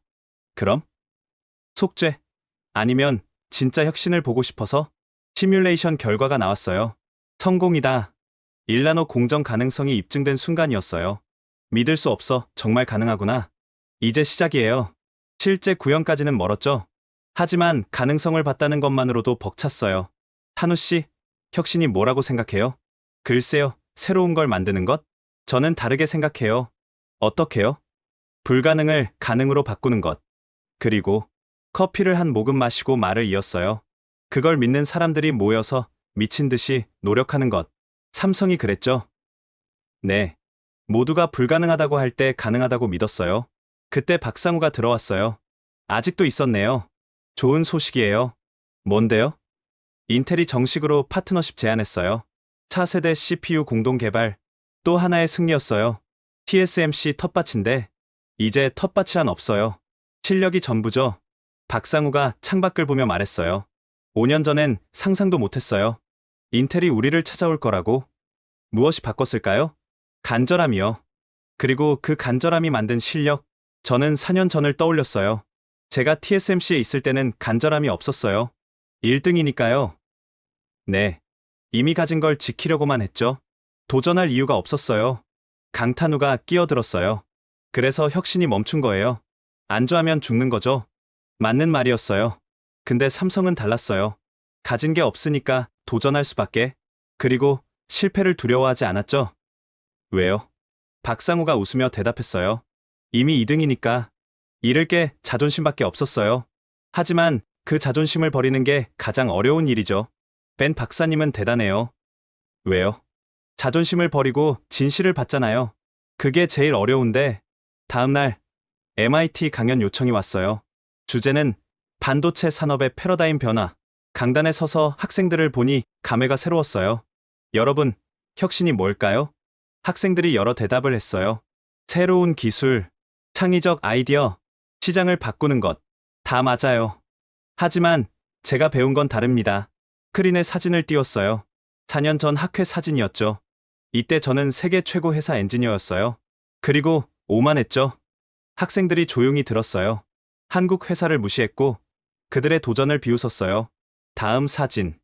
그럼? 속죄? 아니면 진짜 혁신을 보고 싶어서? 시뮬레이션 결과가 나왔어요. 성공이다. 1나노 공정 가능성이 입증된 순간이었어요. 믿을 수 없어. 정말 가능하구나. 이제 시작이에요. 실제 구현까지는 멀었죠. 하지만 가능성을 봤다는 것만으로도 벅찼어요. 한우 씨, 혁신이 뭐라고 생각해요? 글쎄요, 새로운 걸 만드는 것? 저는 다르게 생각해요. 어떻게요? 불가능을 가능으로 바꾸는 것. 그리고 커피를 한 모금 마시고 말을 이었어요. 그걸 믿는 사람들이 모여서 미친 듯이 노력하는 것. 삼성이 그랬죠? 네. 모두가 불가능하다고 할 때 가능하다고 믿었어요. 그때 박상우가 들어왔어요. 아직도 있었네요. 좋은 소식이에요. 뭔데요? 인텔이 정식으로 파트너십 제안했어요. 차세대 CPU 공동 개발. 또 하나의 승리였어요. TSMC 텃밭인데 이제 텃밭이 없어요. 실력이 전부죠. 박상우가 창밖을 보며 말했어요. 5년 전엔 상상도 못했어요. 인텔이 우리를 찾아올 거라고. 무엇이 바꿨을까요? 간절함이요. 그리고 그 간절함이 만든 실력. 저는 4년 전을 떠올렸어요. 제가 TSMC에 있을 때는 간절함이 없었어요. 1등이니까요. 네. 이미 가진 걸 지키려고만 했죠. 도전할 이유가 없었어요. 강탄우가 끼어들었어요. 그래서 혁신이 멈춘 거예요. 안주하면 죽는 거죠. 맞는 말이었어요. 근데 삼성은 달랐어요. 가진 게 없으니까 도전할 수밖에. 그리고 실패를 두려워하지 않았죠. 왜요? 박상우가 웃으며 대답했어요. 이미 2등이니까. 잃을 게 자존심밖에 없었어요. 하지만 그 자존심을 버리는 게 가장 어려운 일이죠. 벤 박사님은 대단해요. 왜요? 자존심을 버리고 진실을 받잖아요. 그게 제일 어려운데. 다음날 MIT 강연 요청이 왔어요. 주제는 반도체 산업의 패러다임 변화. 강단에 서서 학생들을 보니 감회가 새로웠어요. 여러분, 혁신이 뭘까요? 학생들이 여러 대답을 했어요. 새로운 기술, 창의적 아이디어, 시장을 바꾸는 것. 다 맞아요. 하지만 제가 배운 건 다릅니다. 스크린에 사진을 띄웠어요. 4년 전 학회 사진이었죠. 이때 저는 세계 최고 회사 엔지니어였어요. 그리고 오만했죠. 학생들이 조용히 들었어요. 한국 회사를 무시했고 그들의 도전을 비웃었어요. 다음 사진.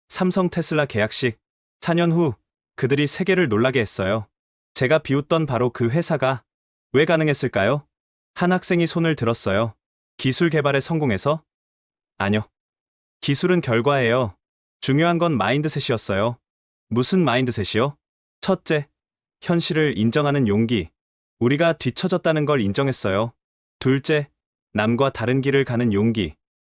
삼성 테슬라 계약식. 4년 후 그들이 세계를 놀라게 했어요. 제가 비웃던 바로 그 회사가 왜 가능했을까요? 한 학생이 손을 들었어요. 기술 개발에 성공해서? 아니요. 기술은 결과예요. 중요한 건 마인드셋이었어요. 무슨 마인드셋이요? 첫째, 현실을 인정하는 용기. 우리가 뒤처졌다는 걸 인정했어요. 둘째, 남과 다른 길을 가는 용기.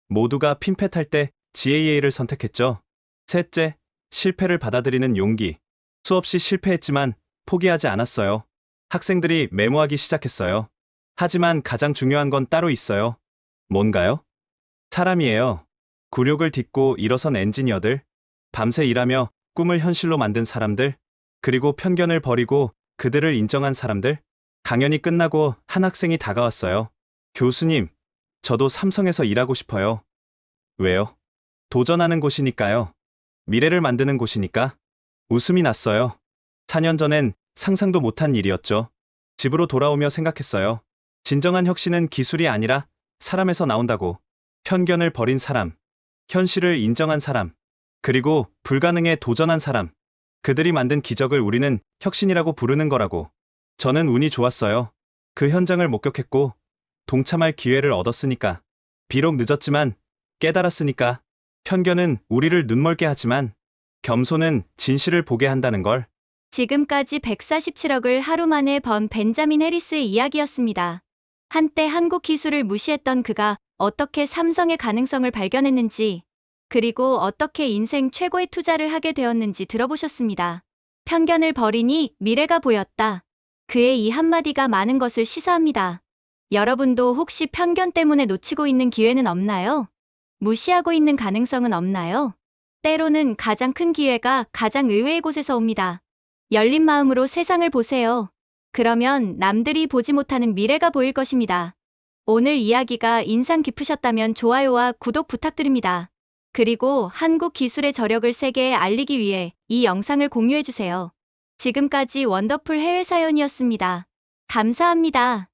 모두가 핀펫할 때 GAA를 선택했죠. 셋째, 실패를 받아들이는 용기. 수없이 실패했지만 포기하지 않았어요. 학생들이 메모하기 시작했어요. 하지만 가장 중요한 건 따로 있어요. 뭔가요? 사람이에요. 굴욕을 딛고 일어선 엔지니어들, 밤새 일하며 꿈을 현실로 만든 사람들, 그리고 편견을 버리고 그들을 인정한 사람들. 강연이 끝나고 한 학생이 다가왔어요. 교수님, 저도 삼성에서 일하고 싶어요. 왜요? 도전하는 곳이니까요. 미래를 만드는 곳이니까. 웃음이 났어요. 4년 전엔 상상도 못한 일이었죠. 집으로 돌아오며 생각했어요. 진정한 혁신은 기술이 아니라 사람에서 나온다고. 편견을 버린 사람, 현실을 인정한 사람, 그리고 불가능에 도전한 사람. 그들이 만든 기적을 우리는 혁신이라고 부르는 거라고. 저는 운이 좋았어요. 그 현장을 목격했고 동참할 기회를 얻었으니까. 비록 늦었지만 깨달았으니까. 편견은 우리를 눈멀게 하지만 겸손은 진실을 보게 한다는 걸. 지금까지 147억을 하루 만에 번 벤자민 해리스의 이야기였습니다. 한때 한국 기술을 무시했던 그가 어떻게 삼성의 가능성을 발견했는지, 그리고 어떻게 인생 최고의 투자를 하게 되었는지 들어보셨습니다. 편견을 버리니 미래가 보였다. 그의 이 한마디가 많은 것을 시사합니다. 여러분도 혹시 편견 때문에 놓치고 있는 기회는 없나요? 무시하고 있는 가능성은 없나요? 때로는 가장 큰 기회가 가장 의외의 곳에서 옵니다. 열린 마음으로 세상을 보세요. 그러면 남들이 보지 못하는 미래가 보일 것입니다. 오늘 이야기가 인상 깊으셨다면 좋아요와 구독 부탁드립니다. 그리고 한국 기술의 저력을 세계에 알리기 위해 이 영상을 공유해주세요. 지금까지 원더풀 해외 사연이었습니다. 감사합니다.